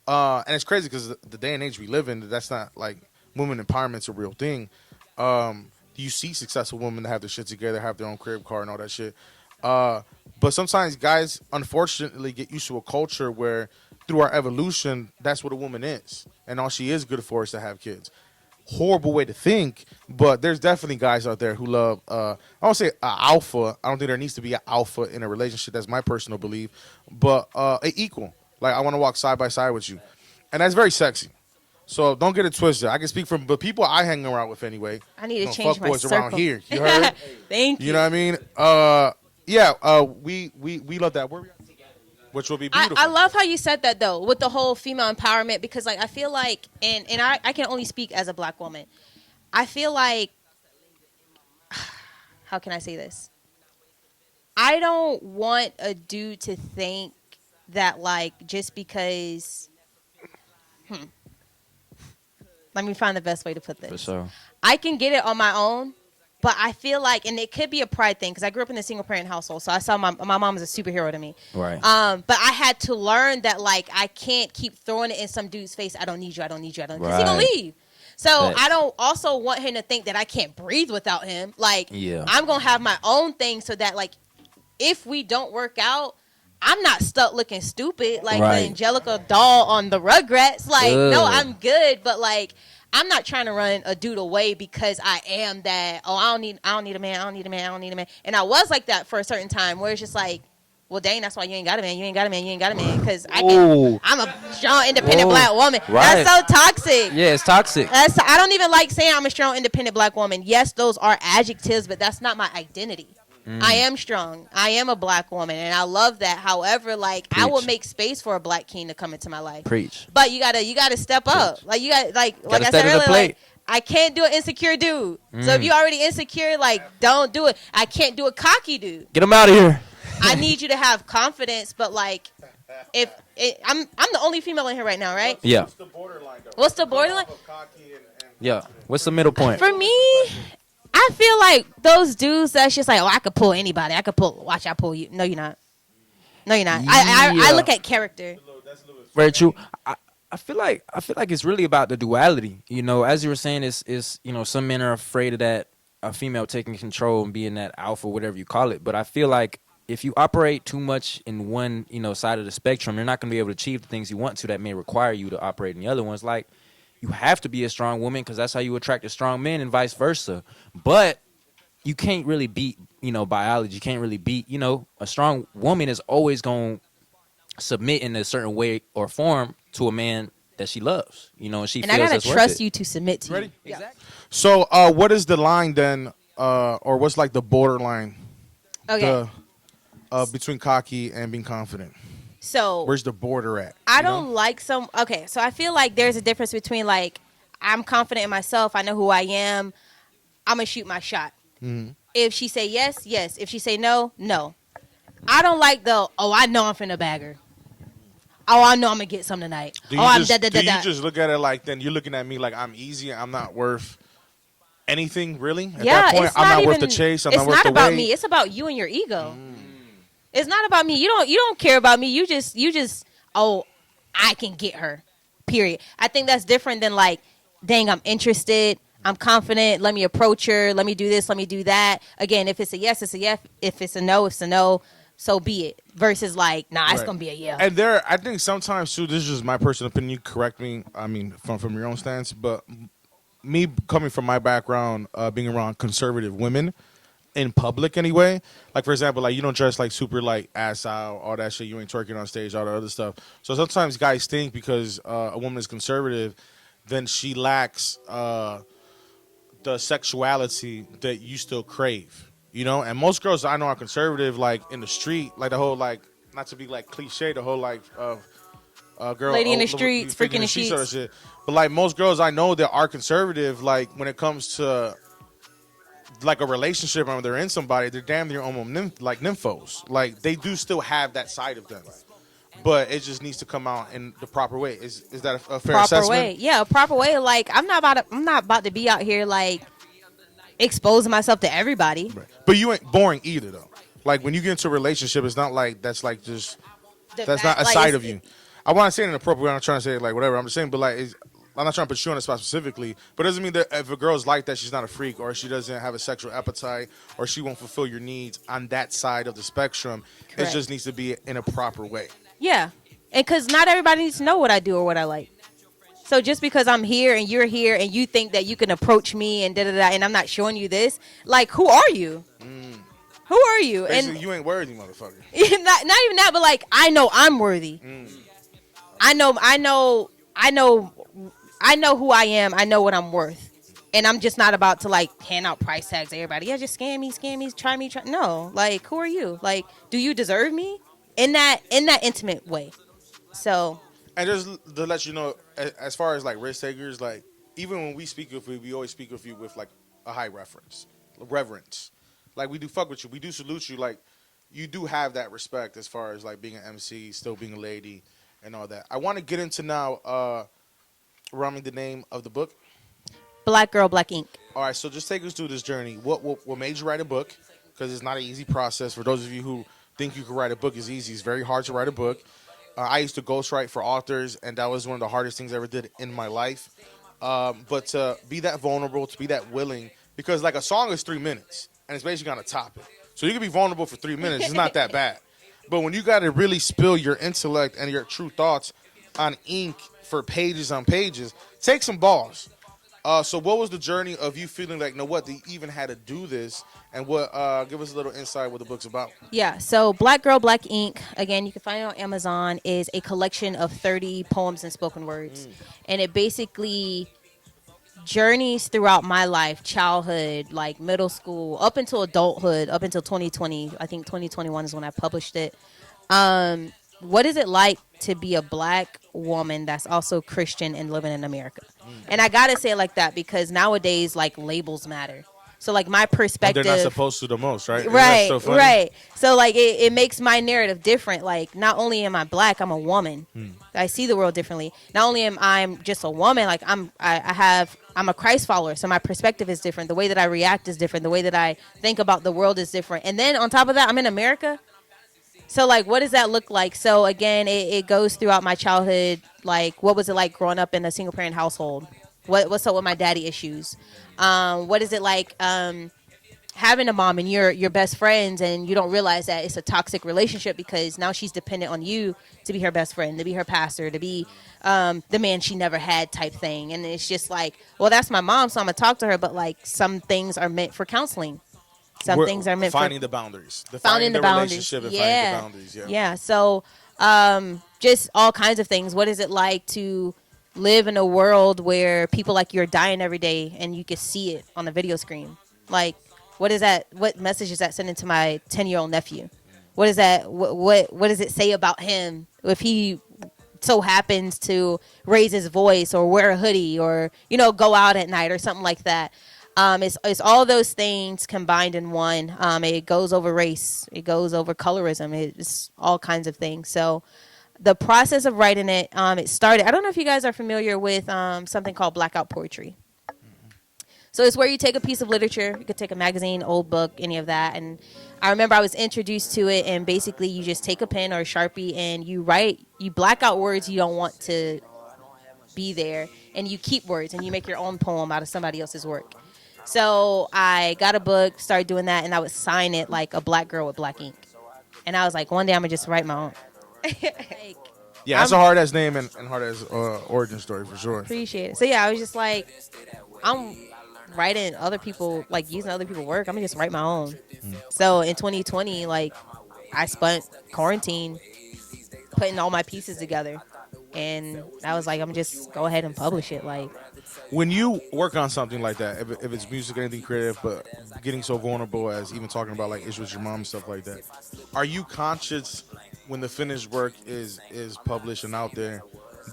and it's crazy because the day and age we live in, that's not like women empowerment's a real thing. You see successful women that have their shit together, have their own crib car and all that shit. But sometimes guys, unfortunately, get used to a culture where through our evolution, that's what a woman is, and all she is good for is to have kids. Horrible way to think, but there's definitely guys out there who love I don't say alpha. I don't think there needs to be an alpha in a relationship. That's my personal belief, but an equal. Like I want to walk side by side with you, and that's very sexy. So don't get it twisted. I can speak from the people I hang around with anyway. I need to change fuck my boys circle. around here. You heard? Thank you. You know what I mean? We love that. Where we at? Which will be beautiful. I love how you said that though, with the whole female empowerment, because like I feel like, and I can only speak as a black woman. I feel like, how can I say this? I don't want a dude to think that like just because. Let me find the best way to put this. For sure. I can get it on my own, but I feel like, and it could be a pride thing, because I grew up in a single parent household, so I saw my mom as a superhero to me. Right. But I had to learn that like I can't keep throwing it in some dude's face. I don't need you. I don't need you. I don't. Because he gonna Right. leave. So Facts. I don't also want him to think that I can't breathe without him. Like Yeah. I'm gonna have my own thing, so that like if we don't work out, I'm not stuck looking stupid like Right. the Angelica doll on the Rugrats. Like no, Ugh. I'm good, but like. I'm not trying to run a dude away because I am that. Oh, I don't need a man. I don't need a man. I don't need a man. And I was like that for a certain time, where it's just like, well, dang, that's why you ain't got a man. You ain't got a man. You ain't got a man. Because Ooh. I'm a strong, independent Ooh. black woman. Right. That's so toxic. Yeah, it's toxic. I don't even like saying I'm a strong, independent black woman. Yes, those are adjectives, but that's not my identity. I am strong. I am a black woman, and I love that. However, like I will Preach. make space for a black king to come into my life. Preach. But you gotta step up. Like you got like I step said to the earlier, plate. like I can't do an insecure dude. So if you already insecure, like don't do it. I can't do a cocky dude. Get him out of here. I need you to have confidence, but like, I'm the only female in here right now, right? Yeah. What's the borderline though? What's the borderline? Of cocky and Yeah. What's the middle point? For me, I feel like those dudes that's just like, oh, I could pull anybody. I could pull. Watch, I pull you. No, you're not. No, you're not. I Yeah. look at character. Very true. I feel like it's really about the duality. You know, as you were saying, is some men are afraid of that a female taking control and being that alpha, whatever you call it. But I feel like if you operate too much in one side of the spectrum, you're not going to be able to achieve the things you want to that may require you to operate in the other ones. Like you have to be a strong woman because that's how you attract a strong man and vice versa. But you can't really beat biology. You can't really beat a strong woman is always going to submit in a certain way or form to a man that she loves, and she And feels I gotta that's worth trust it. you to submit to Ready? you. Exactly. So, what is the line then, or what's like the borderline Okay. between cocky and being confident? So Where's the border at? I you know? don't like some. Okay, so I feel like there's a difference between like I'm confident in myself. I know who I am. I'm gonna shoot my shot. Mhm. If she say yes, yes. If she say no, no. I don't like the I know I'm finna bag her. Oh, I know I'm gonna get some tonight. Do you, I'm just, do you just look at it like then you're looking at me like I'm easy, I'm not worth anything really? At that point, it's I'm not even, worth the chase. I'm it's not worth not the about wait. me. It's about you and your ego. It's not about me. You don't care about me. You just I can get her. Period. I think that's different than like, dang, I'm interested. I'm confident. Let me approach her. Let me do this. Let me do that. Again, if it's a yes, it's a yes. If it's a no, it's a no. So be it. Versus like, nah, it's Right. gonna be a yeah. And I think sometimes too. This is just my personal opinion. You correct me. I mean, from your own stance, but me coming from my background, being around conservative women in public anyway. Like for example, like you don't dress like super like ass out, all that shit. You ain't twerking on stage, all that other stuff. So sometimes guys think because a woman is conservative, then she lacks the sexuality that you still crave. And most girls I know are conservative, like in the street, like the whole like not to be like cliche, the whole like girl Lady in the streets, freaking in the sort of sheets. shit. But like most girls I know that are conservative, like when it comes to like a relationship or they're in somebody, they're damn near almost like nymphos. Like they do still have that side of them, but it just needs to come out in the proper way. Is that a fair Proper assessment? way. Yeah, a proper way. Like I'm not about to be out here like exposing myself to everybody. Right. But you ain't boring either though. Like when you get into a relationship, it's not like that's like just that's not a Like, side of you. I want to say it in an appropriate way. I'm not trying to say it like whatever. I'm just saying, but like I'm not trying to put you on the spot specifically. But it doesn't mean that if a girl's like that, she's not a freak, or she doesn't have a sexual appetite, or she won't fulfill your needs on that side of the spectrum. Correct. It just needs to be in a proper way. Yeah, and because not everybody needs to know what I do or what I like. So just because I'm here and you're here and you think that you can approach me and and I'm not showing you this, like who are you? Who are you? Basically, And you ain't worthy, motherfucker. not even that, but like I know I'm worthy. I know who I am. I know what I'm worth. And I'm just not about to like hand out price tags to everybody. Yeah, just scam me, try me. No, like who are you? Like, do you deserve me in that intimate way? So. And just to let you know, as far as like risk takers, like even when we speak with you, we always speak with you with like a high reverence. Like we do fuck with you, we do salute you. Like you do have that respect as far as like being an MC, still being a lady, and all that. I want to get into now. Remind me the name of the book. Black Girl, Black Ink. All right, so just take us through this journey. What made you write a book? Because it's not an easy process. For those of you who think you can write a book, it's easy. It's very hard to write a book. I used to ghostwrite for authors, and that was one of the hardest things I ever did in my life. But to be that vulnerable, to be that willing, because like a song is 3 minutes, and it's basically gonna top it. So you can be vulnerable for 3 minutes. It's not that bad. But when you got to really spill your intellect and your true thoughts on ink for pages on pages, take some balls. So what was the journey of you feeling like, what, they even had to do this? And what? Give us a little insight what the book's about. Yeah, so Black Girl, Black Ink, again, you can find it on Amazon, is a collection of 30 poems and spoken words. And it basically journeys throughout my life, childhood, like middle school, up until adulthood, up until 2020. I think 2021 is when I published it. What is it like to be a black woman that's also Christian and living in America? And I gotta say it like that because nowadays, like labels matter. So like my And they're not perspective. supposed to the most, right? Isn't that Right, so funny? right. So like it makes my narrative different. Like not only am I black, I'm a woman. I see the world differently. Not only am I just a woman, like I'm a Christ follower, so my perspective is different. The way that I react is different. The way that I think about the world is different. And then on top of that, I'm in America. So like what does that look like? So again, it goes throughout my childhood. Like what was it like growing up in a single parent household? What's up with my daddy issues? What is it like having a mom and you're best friends and you don't realize that it's a toxic relationship because now she's dependent on you to be her best friend, to be her pastor, to be the man she never had type thing. And it's just like, well, that's my mom, so I'm gonna talk to her, but like some things are meant for counseling, some We're things are meant finding for the boundaries, finding defining the the boundaries. relationship, and finding the Yeah, boundaries. Yeah. yeah. So just all kinds of things. What is it like to live in a world where people like you are dying every day and you can see it on the video screen? Like, what is that? What message is that sending to my 10-year-old nephew? What is that? What does it say about him if he so happens to raise his voice or wear a hoodie or go out at night or something like that? It's all those things combined in one. It goes over race. It goes over colorism. It's all kinds of things. So the process of writing it, it started. I don't know if you guys are familiar with something called blackout poetry. So it's where you take a piece of literature. You could take a magazine, old book, any of that. And I remember I was introduced to it, and basically you just take a pen or a Sharpie and you write, you black out words you don't want to be there, and you keep words, and you make your own poem out of somebody else's work. So I got a book, started doing that, and I would sign it like a black girl with black ink. And I was like, one day I'm going to just write my own. Like, Yeah, that's a hard ass name and hard ass origin story for sure. appreciate it. So yeah, I was just like, I'm writing other people, like using other people's work. I'm gonna just write my own. So in 2020, like I spent quarantine putting all my pieces together, and I was like, I'm just go ahead and publish it. Like When you work on something like that, if it's music or anything creative, but getting so vulnerable as even talking about like issues with your mom and stuff like that, are you conscious when the finished work is published and out there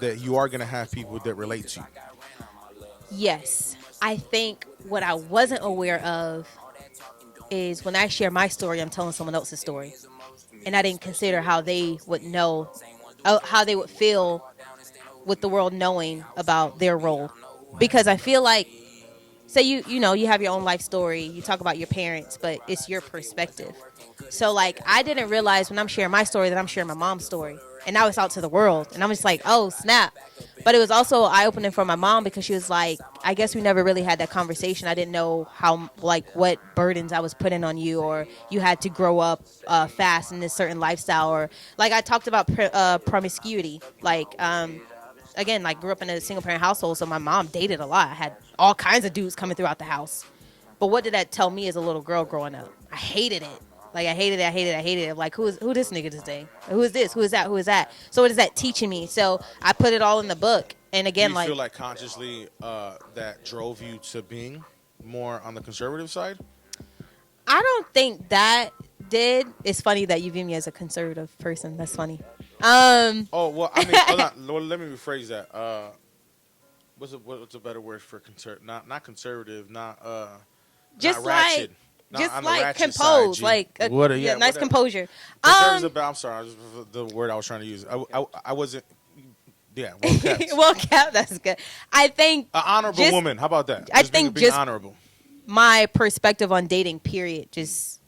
that you are gonna have people that relate to you? yes, I think what I wasn't aware of is when I share my story, I'm telling someone else's story, and I didn't consider how they would know, how they would feel with the world knowing about their role, because I feel like, say you have your own life story, you talk about your parents, but it's your perspective. So like I didn't realize when I'm sharing my story that I'm sharing my mom's story, and now it's out to the world, and I'm just like, oh snap. But it was also eye opening for my mom because she was like, I guess we never really had that conversation. I didn't know how, like, what burdens I was putting on you, or you had to grow up fast in this certain lifestyle, or like I talked about promiscuity, like again, like grew up in a single parent household, so my mom dated a lot. I had all kinds of dudes coming throughout the house. But what did that tell me as a little girl growing up? I hated it. Like I hated it. Like who this nigga today? Who is this? Who is that? Who is that? So what is that teaching me? So I put it all in the book. And Do again, you like feel like consciously that drove you to being more on the conservative side? I don't think that did. It's funny that you view me as a conservative person. That's funny. Oh well, I mean, hold on. Well, let me rephrase that. What's a better word for not conservative, Just not ratchet. just On the like ratchet composed, side, G. like nice whatever. composure. Conservative's I'm sorry, the word I was trying to use. I wasn't. Yeah, well kept. Well, Cap, that's good. I think An honorable just- woman. How about that? I Just think being just- honorable. my perspective on dating, period, just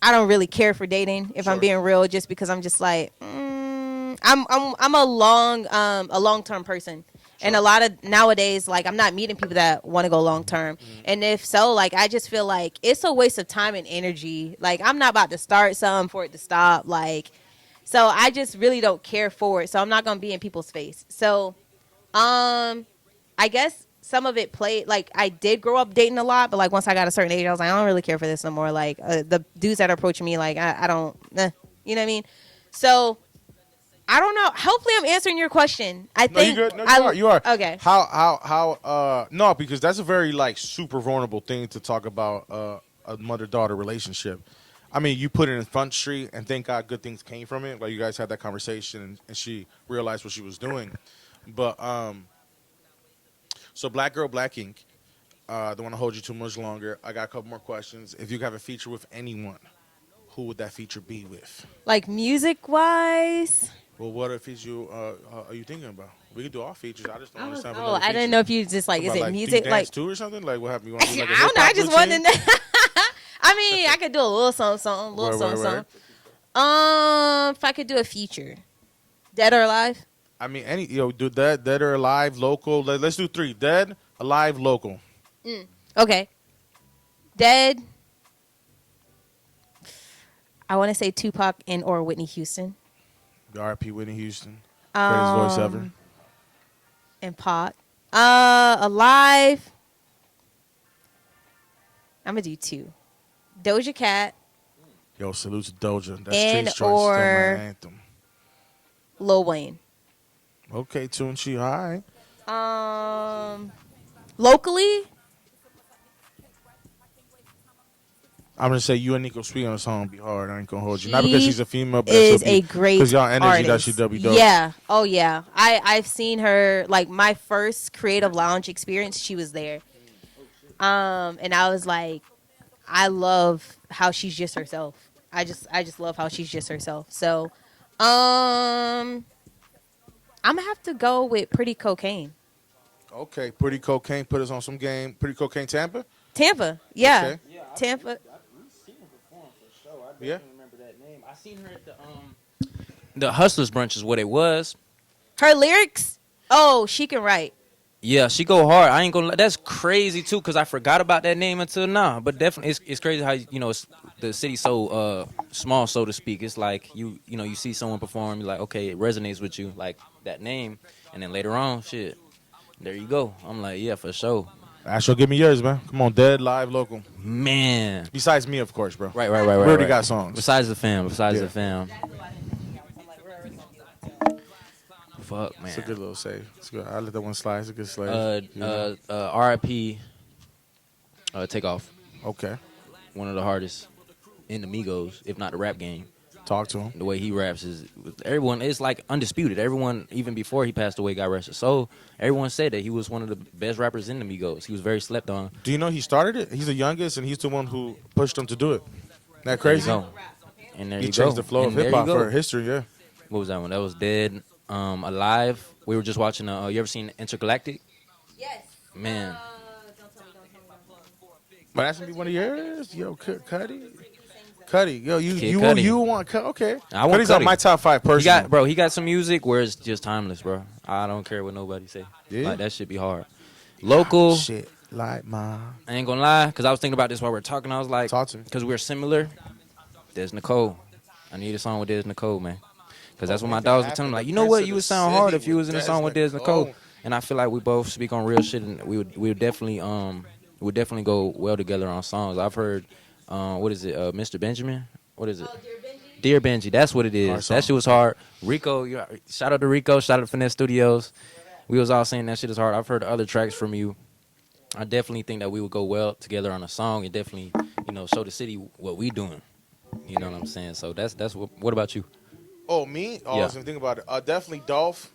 I don't really care for dating, if I'm Sure. being real, just because I'm just like I'm a long term person. And a lot of nowadays, like I'm not meeting people that want to go long term. And if so, like I just feel like it's a waste of time and energy. Like I'm not about to start something for it to stop. Like so I just really don't care for it. So I'm not gonna be in people's face. So I guess some of it played, like I did grow up dating a lot, but like once I got a certain age, I was like, I don't really care for this no more. Like the dudes that are approaching me, like I don't, you know what I mean? So I don't know. Hopefully, I'm answering your question. I No, think you good. No, you are. Okay. How? No, because that's a very like super vulnerable thing to talk about a mother-daughter relationship. I mean, you put it in Front Street, and thank God good things came from it. Like you guys had that conversation, and she realized what she was doing. But so Black Girl, Black Ink. Don't want to hold you too much longer. I got a couple more questions. If you could have a feature with anyone, who would that feature be with? Like music wise. Well, what a feature are you thinking about? We could do all features. I just don't understand what Oh, another I didn't feature. know if you just like, Talking is about it like do you music? dance Like, too or something? Like what happened? You want to do like a I hip don't know. I hop just wanted routine? to. I mean, I could do a little something, little Word, something, word, word. something. If I could do a feature, dead or alive. I mean, any do dead or alive, local. Let's do three: dead, alive, local. Okay, dead. I want to say Tupac and or Whitney Houston. R.I.P. Whitney Houston, greatest voice ever. And Pac. Alive. I'm gonna do two. Doja Cat, Yo, salute to Doja. That's and Street's choice. Still my or anthem. Lil Wayne. Okay, Tunchi. All right. Locally, I'm gonna say you and Nico Sweet on the song be hard. I ain't gonna hold you. Not she because she's a female, but is that's a great because y'all energy artist. that she be dope. Yeah. Oh yeah. I've seen her like my first creative lounge experience. She was there. And I was like, I love how she's just herself. I just love how she's just herself. So, I'm gonna have to go with Pretty Cocaine. Okay, Pretty Cocaine put us on some game. Pretty Cocaine Tampa. Tampa. Yeah. Okay. Tampa. I've seen her perform for sure. I Yeah. definitely remember that name. I seen her at the Hustlers brunch is what it was. Her lyrics. Oh, she can write. Yeah, she go hard. I ain't gonna. That's crazy too, cause I forgot about that name until now. But definitely, it's crazy how it's, the city's so small, so to speak. It's like you see someone perform, you're like, okay, it resonates with you, like that name, and then later on, shit, there you go. I'm like, yeah, for sure, Astro, give me yours, man. Come on, dead, live, local. man. Besides me, of course, bro. Right. We already right. got songs. Besides the fam, Yeah. Fuck, man. It's a good little save. It's good. I let that one slide. It's a good slave. R.I.P. Take off. Okay. One of the hardest in the Migos, if not the rap game. Talk to him. The way he raps is everyone. It's like undisputed. Everyone, even before he passed away, got rest his soul. Everyone said that he was one of the best rappers in the Migos. He was very slept on. Do you know he started it? He's the youngest, and he's the one who pushed him to do it. That crazy? There you go. And there He you changed go. the flow of And there hip hop you go. for history. Yeah. What was that one? That was Dead. Alive. We were just watching. You ever seen Intergalactic? Yes. Man. But that's gonna be one of yours, yo, Cuddy, yo, Kid you Cudi. want okay? I want Cuddy's on Cudi. my top 5 personally. He got some music where it's just timeless, bro. I don't care what nobody say. Yeah. Like that shit be hard. Local. Shit, like my I ain't gonna lie, because I was thinking about this while we are talking. I was like, Talk to me. because we're similar. There's Nicole. I need a song with There's Nicole, man. Because that's what my dogs were telling me. Like, you know what? You would sound hard if you was in a song with There's Nicole. And I feel like we both speak on real shit, and we would definitely go well together on songs. I've heard, what is it, Mr. Benjamin? What is it? Dear Benji. That's what it Hard is. song. That shit was hard. Rico, shout out to Rico. Shout out to Finesse Studios. We was all saying that shit is hard. I've heard other tracks from you. I definitely think that we would go well together on a song and definitely, show the city what we doing. You know what I'm saying? So that's what about you? Oh, me? Oh, Yeah. I was gonna think about it. Definitely Dolph.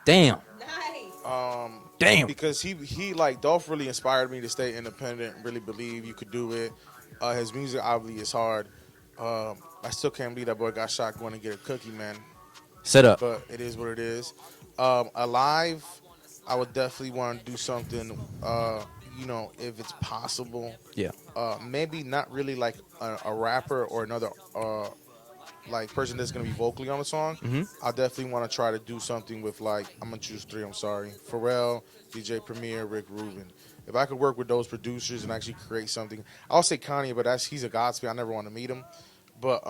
Damn. Nice. Damn. Because he like Dolph really inspired me to stay independent, really believe you could do it. His music obviously is hard. I still can't believe that boy got shot going to get a cookie, man. Set up. But it is what it is. Alive, I would definitely want to do something, if it's possible. Yeah. Maybe not really like a rapper or another person that's gonna be vocally on the song. I definitely want to try to do something with I'm gonna choose 3. I'm sorry, Pharrell, DJ Premier, Rick Rubin. If I could work with those producers and actually create something, I'll say Kanye, but he's a Godspeed. I never want to meet him, but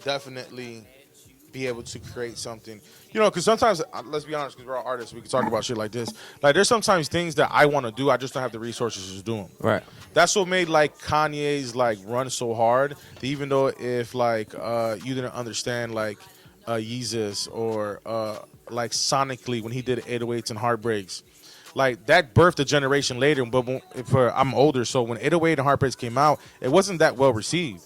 definitely be able to create something. Because sometimes, let's be honest, because we're all artists, we can talk about shit like this. Like, there's sometimes things that I want to do, I just don't have the resources to do them. Right. That's what made Kanye's run so hard. That even though if you didn't understand Yeezus or sonically when he did 808s and Heartbreaks, that birthed a generation later. But I'm older, so when 808 and Heartbreaks came out, it wasn't that well received.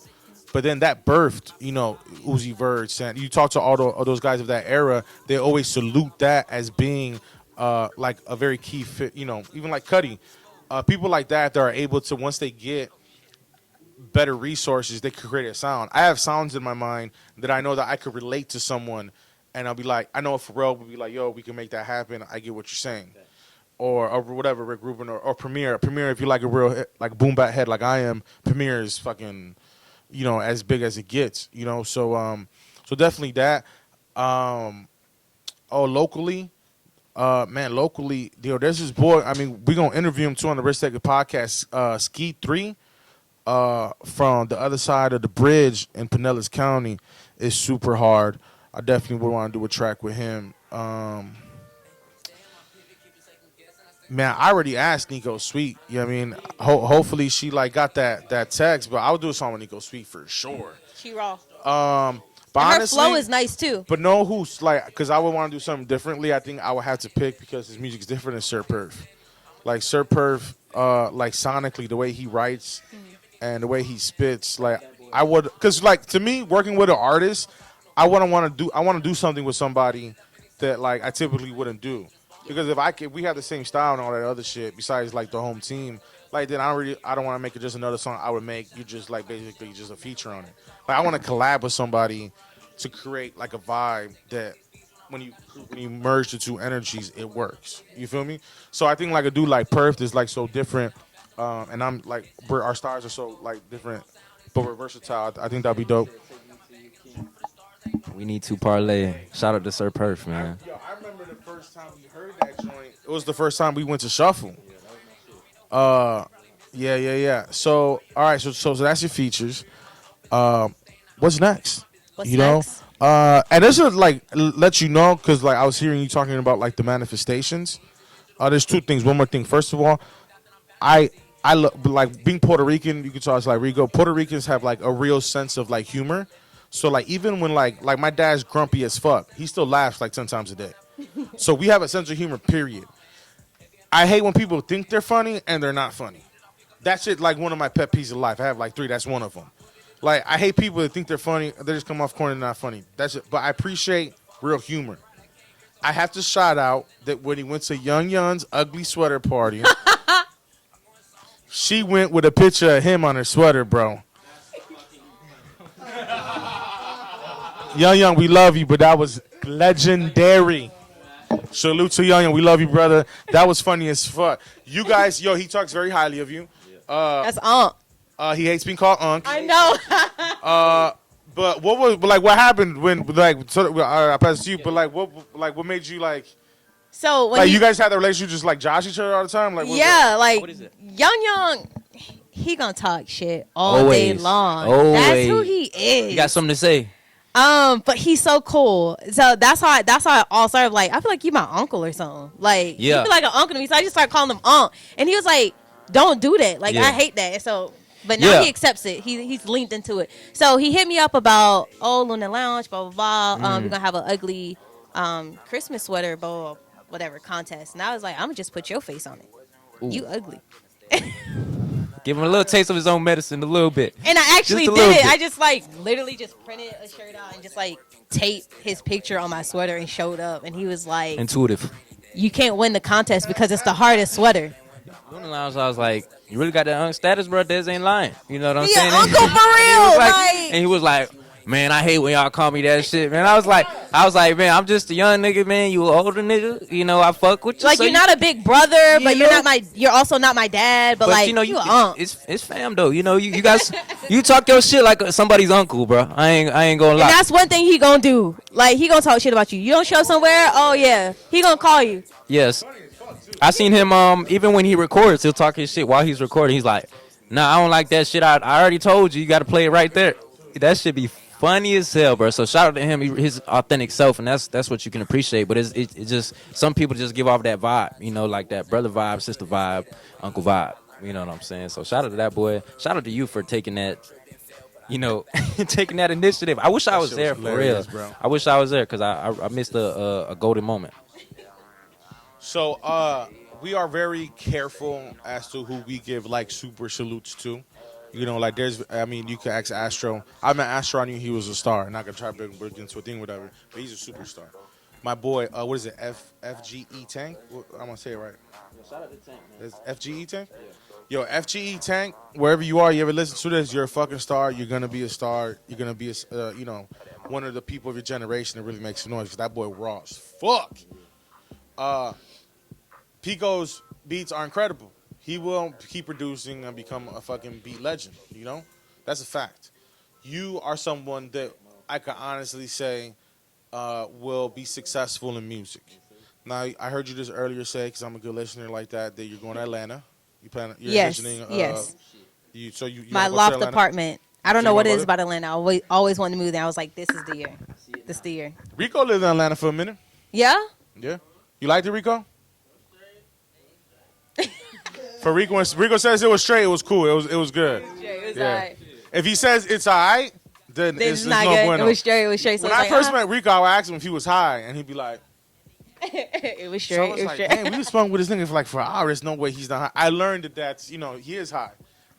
But then that birthed, Uzi Vert. You talk to all those guys of that era, they always salute that as being like a very key fit. You know, even like Cuddy, people like that are able to once they get better resources, they could create a sound. I have sounds in my mind that I know that I could relate to someone, and I'll be like, I know Pharrell would be like, yo, we can make that happen. I get what you're saying. Or whatever, Rick Rubin or Premier. Premier, if you like a real like boom bat head like I am, Premier is fucking, you know, as big as it gets. You know, so definitely that. Oh, locally, man, locally, yo, there's this boy. I mean, we gonna interview him too on the RISKTAKER podcast. Ski 3, from the other side of the bridge in Pinellas County is super hard. I definitely would want to do a track with him. Man, I already asked Nico Sweet. You know what I mean? Hopefully she like got that text, but I'll do a song with Nico Sweet for sure. She raw. But And her honestly, flow is nice too. but know who's like, because I would want to do something differently. I think I would have to pick because his music's different than Sir Perf. Like Sir Perf, like sonically, the way he writes and the way he spits, like I would, because like to me, working with an artist, I want to do something with somebody that like I typically wouldn't do. Because if we have the same style and all that other shit, besides like the home team, like then I don't want to make it just another song I would make. You just like basically just a feature on it. Like I want to collab with somebody to create like a vibe that when you merge the two energies, it works. You feel me? So I think like a dude like Perth is like so different, and I'm like our styles are so like different, but we're versatile. I think that'd be dope. We need to parlay. Shout out to Sir Perf, man. Yo, I remember the first time we heard that joint. It was the first time we went to Shuffle. Yeah. So, all right. So that's your features. What's next? What's you know, next? and this is like let you know because like I was hearing you talking about like the manifestations. There's two things. One more thing. First of all, I like being Puerto Rican. You can tell us like Rigo. Puerto Ricans have like a real sense of like humor. So like even when like my dad's grumpy as fuck, he still laughs like 10 times a day. So we have a sense of humor. Period. I hate when people think they're funny and they're not funny. That shit like one of my pet peeves in life. I have like 3. That's one of them. Like I hate people that think they're funny. They just come off corny and not funny. That's it. But I appreciate real humor. I have to shout out that when he went to Young Yun's ugly sweater party, she went with a picture of him on her sweater, bro. Young, we love you, but that was legendary. Salute to Young, we love you, brother. That was funny as fuck. You guys, yo, he talks very highly of you. That's Aunt. He hates being called Unc. I know. But what happened when like I passed to you? But what made you like So when like you guys had the relationship just like josh each other all the time? Like yeah, like What is it? Young, he gonna talk shit all day Always. long. Always. That's who he is. You got something to say? But he's so cool. So that's how it all started. Like I feel like you my uncle or something. Like Yeah. you feel like an uncle to me. So I just started calling him Unc, and he was like, "Don't do that. Like Yeah. I hate that." So. But now Yeah. he accepts it. He's leaned into it. So he hit me up about Luna Lounge, blah blah blah. We're gonna have an ugly Christmas sweater, blah, blah, whatever contest. And I was like, I'm gonna just put your face on it. Ooh. You ugly. Give him a little taste of his own medicine, a little bit. And I actually Just a did little it. bit. I just like literally just printed a shirt out and just like taped his picture on my sweater and showed up. And he was like, Intuitive. "You can't win the contest because it's the hardest sweater." When the lounge, I was like, "You really got that status, bro? Des ain't lying." You know what I'm He saying? an uncle for And he real. was Like, and he was like, "Man, I hate when y'all call me that shit, man." I was like, "Man, I'm just a young nigga, man. You an older nigga. You know, I fuck with you." like so you're not a big brother, but know? you're also not my dad. But like you know, you an aunt. it's fam though. You know, you guys, you talk your shit like somebody's uncle, bro. I ain't gonna lie. And that's one thing he gonna do. Like he gonna talk shit about you. You don't show up somewhere. Oh yeah, he gonna call you. Yes. I seen him even when he records, he'll talk his shit while he's recording. He's like, "Nah, I don't like that shit. I already told you got to play it right there." That should be funny as hell, bro. So shout out to him, his authentic self, and that's what you can appreciate. But it just some people just give off that vibe, you know, like that brother vibe, sister vibe, uncle vibe. You know what I'm saying? So shout out to that boy. Shout out to you for taking that, you know, taking that initiative. I wish I was shit there was for real. hilarious, bro. I wish I was there because I missed a golden moment. So we are very careful as to who we give like super salutes to. You know, like you can ask Astro. I met Astro, I knew he was a star. I'm not gonna try to bring into a thing, whatever. But he's a superstar. My boy, what is it? FGE Tank. I'm gonna say it right. Shout out to Tank, man. It's FGE Tank. Yo, FGE Tank. Wherever you are, you ever listen to this? You're a fucking star. You're gonna be a star. You're gonna be one of the people of your generation that really makes some noise. Cause that boy raw as fuck. Pico's beats are incredible. He will keep producing and become a fucking beat legend. You know, that's a fact. You are someone that I can honestly say will be successful in music. Now, I heard you just earlier say, because I'm a good listener like that you're going to Atlanta. You're Yes, envisioning, yes. You My wanna go to loft Atlanta? apartment. I don't So know you what it wanna is go about Atlanta. I always wanted to move there. I was like, this is the year. This is the year. Rico lived in Atlanta for a minute. Yeah? Yeah. You liked it, Rico? For Rico, when Rico says it was straight, it was cool. It was good. It was Yeah. alright. If he says it's all right, then It's it's not no good. bueno. It was straight. It was straight. So When I I was first like, met Rico, I would ask him if he was high, and he'd be like, it was so I straight. was It was like, straight. damn, we was smoking with this nigga for like 4 hours. No way he's not high. I learned that that's, he is high.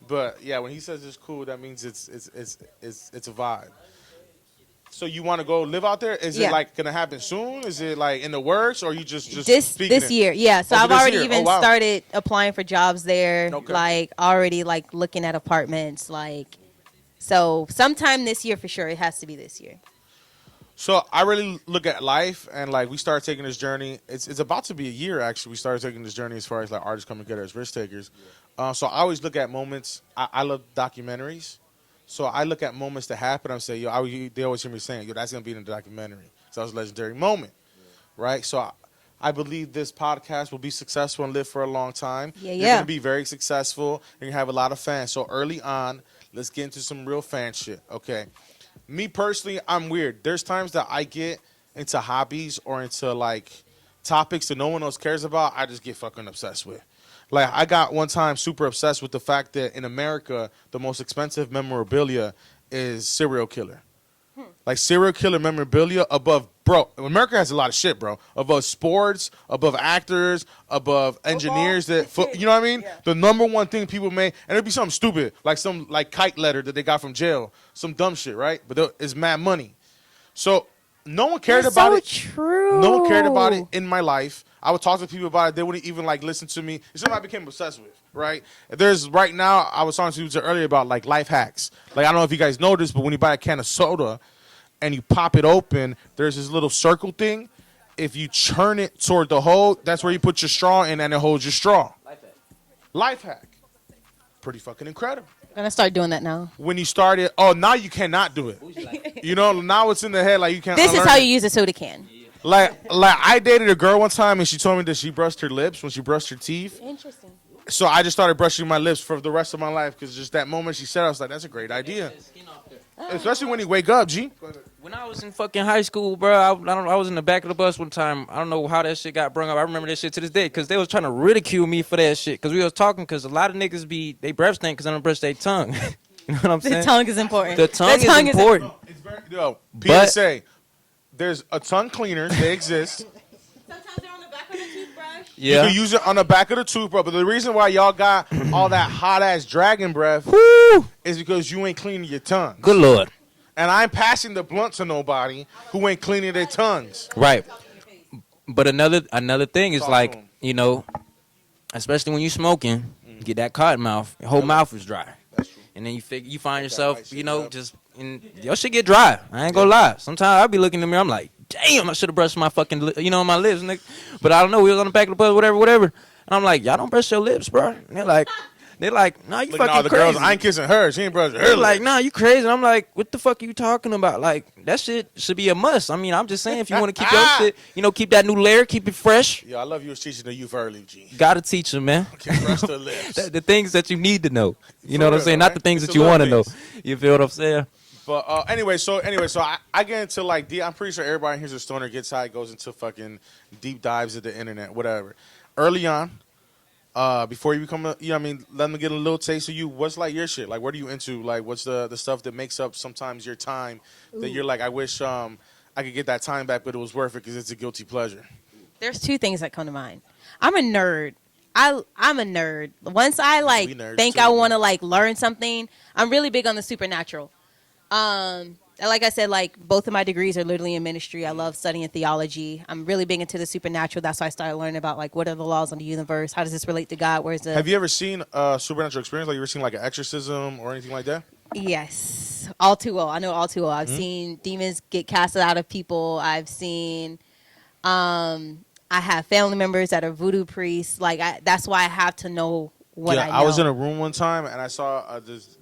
But yeah, when he says it's cool, that means it's a vibe. So you want to go live out there? Is Yeah. it like gonna happen soon? Is it like in the works, or you just speaking This it? year, yeah. So Oh, so I've this already year. even Oh, wow. started applying for jobs there. Okay. Like already like looking at apartments. Like so sometime this year for sure. It has to be this year. So I really look at life, and like we started taking this journey. It's about to be a year actually. We started taking this journey as far as like artists coming together as risk takers. So I always look at moments. I love documentaries. So I look at moments that happen. I say, they always hear me saying, yo, that's gonna be in the documentary. So that was a legendary moment, right? So I believe this podcast will be successful and live for a long time. Yeah, You're yeah. gonna be very successful, and you have a lot of fans. So early on, let's get into some real fan shit, okay? Me personally, I'm weird. There's times that I get into hobbies or into like topics that no one else cares about. I just get fucking obsessed with. Like I got one time super obsessed with the fact that in America, the most expensive memorabilia is serial killer. Like serial killer memorabilia above, bro. America has a lot of shit, bro. Above sports, above actors, above engineers. You know what I mean? Yeah. The number one thing people make, and it'd be something stupid, like some like kite letter that they got from jail, some dumb shit, right? But it's mad money. So no one cared That's about so it. true. No one cared about it in my life. I would talk to people about it. They wouldn't even like listen to me. It's something I became obsessed with, right? There's right now, I was talking to you earlier about like life hacks. Like I don't know if you guys know this, but when you buy a can of soda and you pop it open, there's this little circle thing. If you churn it toward the hole, that's where you put your straw in and it holds your straw. Life hack. Pretty fucking incredible. I'm gonna start doing that now. When you started, now you cannot do it. Now it's in the head like you can't. This is unlearn how it. you use a soda can. Like I dated a girl one time and she told me that she brushed her lips when she brushed her teeth. Interesting. So I just started brushing my lips for the rest of my life because just that moment she said, I was like, that's a great idea. Especially when you wake up, G. When I was in fucking high school, bro, I was in the back of the bus one time. I don't know how that shit got brung up. I remember that shit to this day because they was trying to ridicule me for that shit because we was talking because a lot of niggas they breath stink because they don't brush their tongue. You know what I'm saying? The tongue is important. The tongue is important. It's very, yo, But- PSA, there's a tongue cleaners. They exist. Sometimes they're on the back of the toothbrush. You Yeah. can use it on the back of the toothbrush. But the reason why y'all got all that hot-ass dragon breath Woo! is because you ain't cleaning your tongue. Good Lord. And I ain't passing the blunt to nobody who ain't cleaning their tongues. Right. But another thing is Talk to like, 'em. especially when you smoking, you get that cotton mouth. Your whole mouth is dry. And then you find yourself, white shit up. just your shit get dry. I ain't gonna lie. Sometimes I'll be looking in the mirror, I'm like, damn, I should have brushed my fucking, my lips, nigga. But I don't know. We was on the back of the bus, whatever. And I'm like, y'all don't brush your lips, bro. And they're like, nah, you Looking at all fucking the crazy. girls, I ain't kissing her. She ain't brushing her They're lips. like, nah, you crazy. And I'm like, what the fuck are you talking about? Like, that shit should be a must. I mean, I'm just saying, if you want to keep your shit, keep that new layer, keep it fresh. Yo, I love you was teaching the youth early, G. Gotta teach them, man. Can't brush their lips. The things that you need to know. You know what I'm real, saying? Not right? the things It's that the you want to little know. You feel what I'm saying? But anyway, so I get into like I'm pretty sure everybody here's a stoner, gets high, goes into fucking deep dives of the internet, whatever. Early on, before you become let me get a little taste of you. What's like your shit? Like, what are you into? Like, what's the stuff that makes up sometimes your time that you're like, I wish I could get that time back, but it was worth it because it's a guilty pleasure. There's two things that come to mind. I'm a nerd. I'm a nerd. Once I like We nerds think too, I man. want to like learn something, I'm really big on the supernatural. That's like I said, like both of my degrees are literally in ministry. I love studying theology. I'm really big into the supernatural. That's why I started learning about like what are the laws of the universe? How does this relate to God? Where's the Have you ever seen a supernatural experience? Like you ever seen like an exorcism or anything like that? Yes, all too well. I know all too well. I've seen demons get casted out of people. I've seen, I have family members that are voodoo priests. Like that's why I have to know what I know. I was in a room one time and I saw this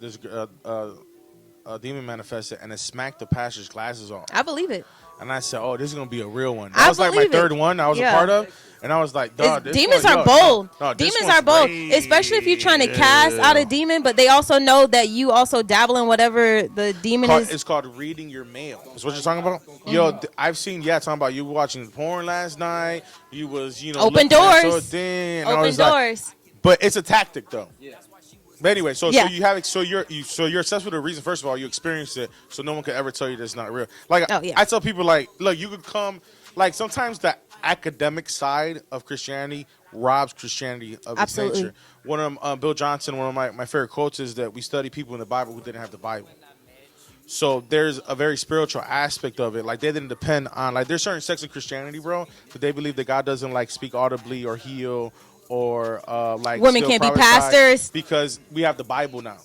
demon manifested and it smacked the pastor's glasses off. I believe it. And I said, "Oh, this is gonna be a real one." That was like my third one I was a part of, and I was like, "Dog, demons are bold. Demons are bold, especially if you're trying to cast out a demon, but they also know that you also dabble in whatever the demon is." It's called reading your mail. That's what you're talking about. Yo, I've seen talking about you watching porn last night. You was open doors, open doors. But it's a tactic though. Yeah. But anyway, so you have you're obsessed with the reason. First of all, you experienced it, so no one could ever tell you that it's not real. Like I tell people, like, look, you could come. Like sometimes the academic side of Christianity robs Christianity of its nature. One of Bill Johnson, one of my favorite quotes is that we study people in the Bible who didn't have the Bible. So there's a very spiritual aspect of it. Like they didn't depend on there's certain sects of Christianity, bro, that they believe that God doesn't like speak audibly or heal. Or like women can't be pastors because we have the Bible now.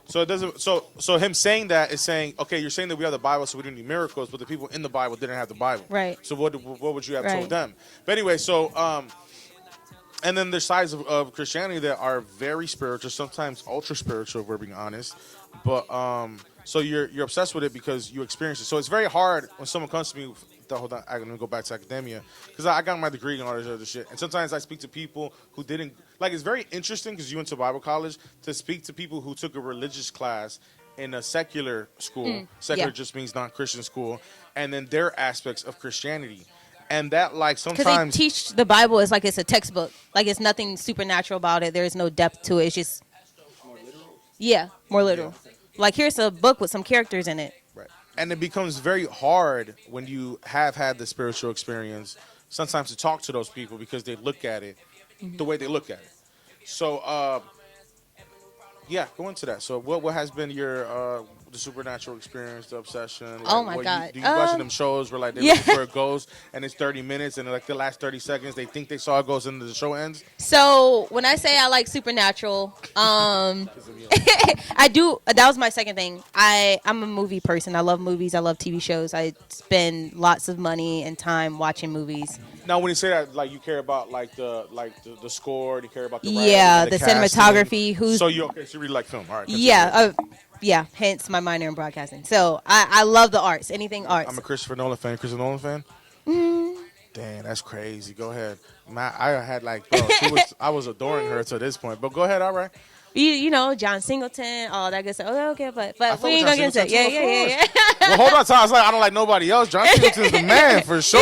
So it doesn't. So him saying that is saying, okay, you're saying that we have the Bible, so we don't need miracles, but the people in the Bible didn't have the Bible, right? So what would you have told them? But anyway, so and then there's sides of Christianity that are very spiritual, sometimes ultra spiritual, if we're being honest. But so you're obsessed with it because you experience it. So it's very hard when someone comes to me. Hold on, I'm gonna go back to academia because I got my degree and all this other shit. And sometimes I speak to people who didn't like. It's very interesting because you went to Bible college to speak to people who took a religious class in a secular school. Secular just means non-Christian school, and then their aspects of Christianity. And that like sometimes because they teach the Bible as like it's a textbook, like it's nothing supernatural about it. There's no depth to it. It's just more literal. Like here's a book with some characters in it. And it becomes very hard when you have had the spiritual experience sometimes to talk to those people because they look at it the way they look at it. So, go into that. So what has been your the supernatural experience, the obsession? Like, oh, my God. Do you watch them shows where like they're looking for a ghost and it's 30 minutes and like the last 30 seconds they think they saw a ghost and the show ends? So when I say I like supernatural, I do. That was my second thing. I'm a movie person. I love movies. I love TV shows. I spend lots of money and time watching movies. Now, when you say that, like you care about like the score, you care about the the cinematography. So you really like film, all right? Yeah, hence my minor in broadcasting. So I love the arts, anything arts. I'm a Christopher Nolan fan. Christopher Nolan fan? Damn, that's crazy. Go ahead. I had like, bro, I was adoring her to this point. But go ahead, all right. You know, John Singleton, all that good stuff. Okay, but we ain't gonna get into it. Yeah. Well, hold on, I was like, I don't like nobody else. John Singleton's the man for sure.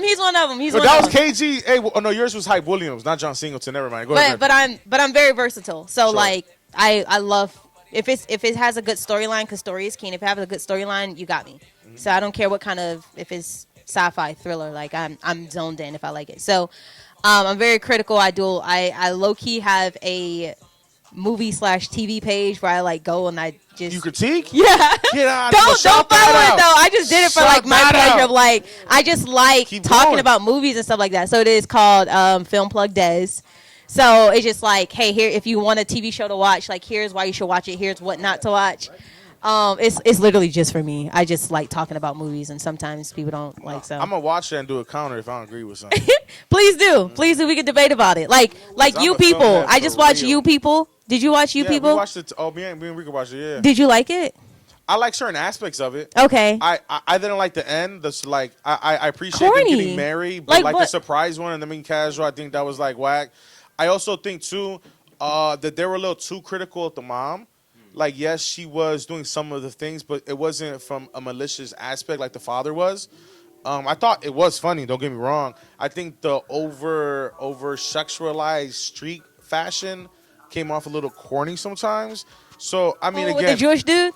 He's one of them. But that was KG. Hey, no, yours was Hype Williams, not John Singleton. Never mind. Go ahead. But I'm very versatile. So sure. Like I love if it has a good storyline, because story is key. And if it has a good storyline, you got me. Mm-hmm. So I don't care what kind of, if it's sci-fi thriller, like I'm zoned in if I like it. So I'm very critical. I low key have a movie/TV page where I like go and I just you critique. Yeah. Don't follow it though. I just did it for like my pleasure of like I just like talking about movies and stuff like that. So it is called Film Plug Des. So it's just like, hey, here if you want a TV show to watch, like here's why you should watch it. Here's what not to watch. It's literally just for me. I just like talking about movies, and sometimes people don't like. So I'm gonna watch it and do a counter if I don't agree with something. Please do. We can debate about it. Like You People. I just watched You People. Did you watch You People? We watched it. Me and Rika watched it. Yeah. Did you like it? I like certain aspects of it. Okay. I didn't like the end. That's like I appreciate them getting married, but like the surprise one and them being casual, I think that was like whack. I also think too that they were a little too critical of the mom. Like, yes, she was doing some of the things, but it wasn't from a malicious aspect like the father was. I thought it was funny. Don't get me wrong. I think the over sexualized street fashion came off a little corny sometimes. So I mean, again, with the Jewish dude.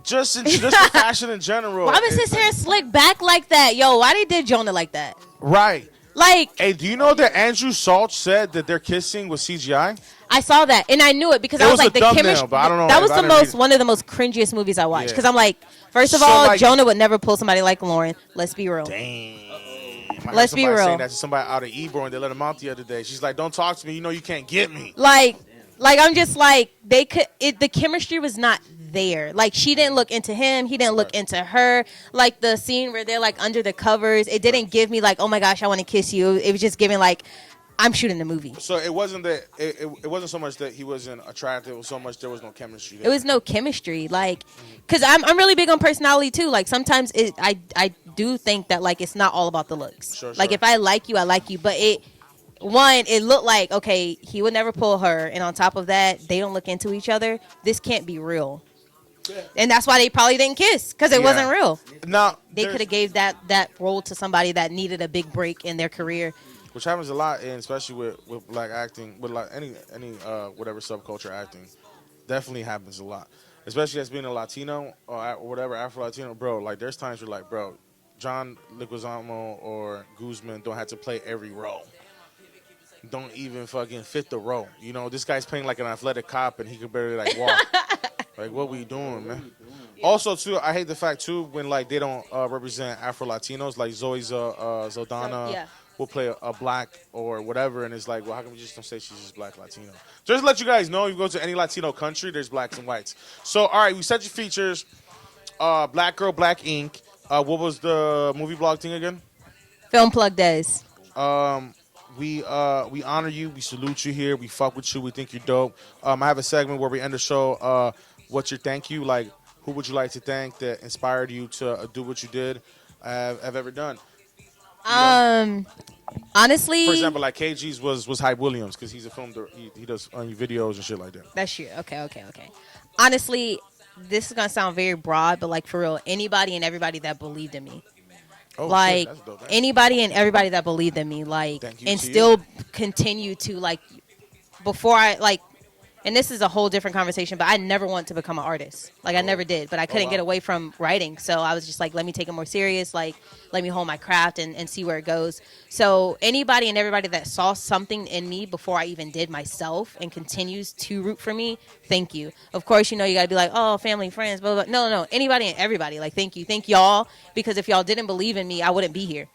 Just the fashion in general. Why was his hair slicked back like that? Yo, why they did Jonah like that? Right. Like, Hey, do you know that Andrew Salch said that their kissing was CGI? I saw that and I knew it because It I was was like a the thumbnail, chemistry. but I don't know That if was I the didn't read most it. one of the most cringiest movies I watched Yeah. because I'm like, first of So, all, like- Jonah would never pull somebody like Lauren. Let's be real. Damn. I heard Let's be somebody real. saying that to somebody out of Ebro and they let him out the other day. She's like, "Don't talk to me. You know you can't get me." Like I'm just like they could. The chemistry was not there. Like she didn't look into him. He didn't look into her. Like the scene where they're like under the covers, it didn't give me like, oh my gosh, I want to kiss you. It was just giving like, I'm shooting a movie. So it wasn't that it wasn't so much that he wasn't attractive. It was so much there was no chemistry. There. It was no chemistry, like, cause I'm really big on personality too. Like sometimes I do think that like it's not all about the looks. Sure, like sure. if I like you, I like you. But it looked like okay, he would never pull her, and on top of that, they don't look into each other. This can't be real, and that's why they probably didn't kiss because it wasn't real. Now They could have gave that role to somebody that needed a big break in their career. which happens a lot, and especially with black acting, with like any whatever subculture acting, definitely happens a lot. Especially as being a Latino or whatever Afro Latino, bro. Like there's times where like, bro, John Leguizamo or Guzman don't have to play every role. Don't even fucking fit the role. You know, this guy's playing like an athletic cop, and he could barely like walk. Like, what we doing, man? Also, too, I hate the fact too when like they don't represent Afro Latinos. Like Zoe Zaldana Yeah. will play a black or whatever, and it's like, well, how come we just don't say she's just black Latino? Just to let you guys know, if you go to any Latino country, there's blacks and whites. So, all right, we said your features. Black Girl, Black Ink. What was the movie blog thing again? Film Plug Days. We honor you. We salute you here. We fuck with you. We think you're dope. I have a segment where we end the show. What's your thank you? Like, who would you like to thank that inspired you to do what you did? Have ever done? Honestly, For example, like KG's was Hype Williams because he's a film. He does videos and shit like that. that's you. Okay. Honestly, this is gonna sound very broad, but like for real, anybody and everybody that believed in me. Oh, Like shit, that's dope. anybody and everybody that believed in me, like, Thank you and to you. still continue to like before I like, and this is a whole different conversation, but I never want to become an artist. Like I never did, but I couldn't wow. get away from writing, so I was just like, let me take it more serious. Like let me hold my craft and see where it goes. So anybody and everybody that saw something in me before I even did myself and continues to root for me, thank you. Of course, you know you gotta be like, oh, family, friends, blah blah. Blah. No, anybody and everybody. Like thank y'all, because if y'all didn't believe in me, I wouldn't be here.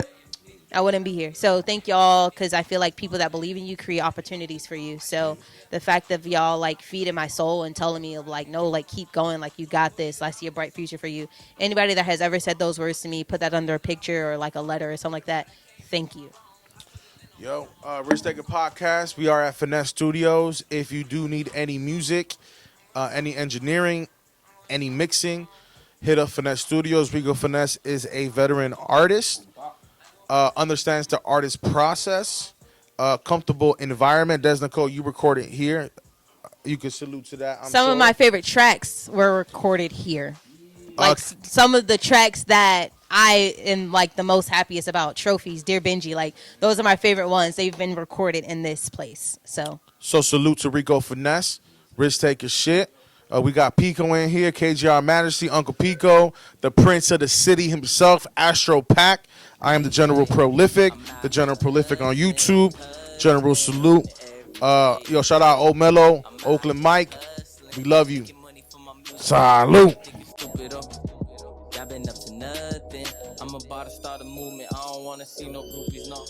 So thank y'all, because I feel like people that believe in you create opportunities for you. So the fact of y'all like feeding my soul and telling me of like, no, like keep going, like you got this. I see a bright future for you. Anybody that has ever said those words to me, put that under a picture or like a letter or something like that. Thank you. Yo, RISKTAKER Podcast. We are at Finesse Studios. If you do need any music, any engineering, any mixing, hit up Finesse Studios. Rico Finesse is a veteran artist. Understands the artist process, comfortable environment. Des Nicole, you recorded here. You can salute to that. Some of my favorite tracks were recorded here. Like some of the tracks that I am like the most happiest about, Trophies, Dear Benji, like those are my favorite ones. They've been recorded in this place. So salute to Rico Finesse, RISKTAKER shit. We got Pico in here, KGR Majesty, Uncle Pico, the Prince of the City himself, Astro Pack. I am the General Prolific on YouTube. General salute. Yo, shout out Old Mello, Oakland Mike. We love you. Salute. Y'all been up to nothing. I'm about to start a movement. I don't wanna see no groupies, no.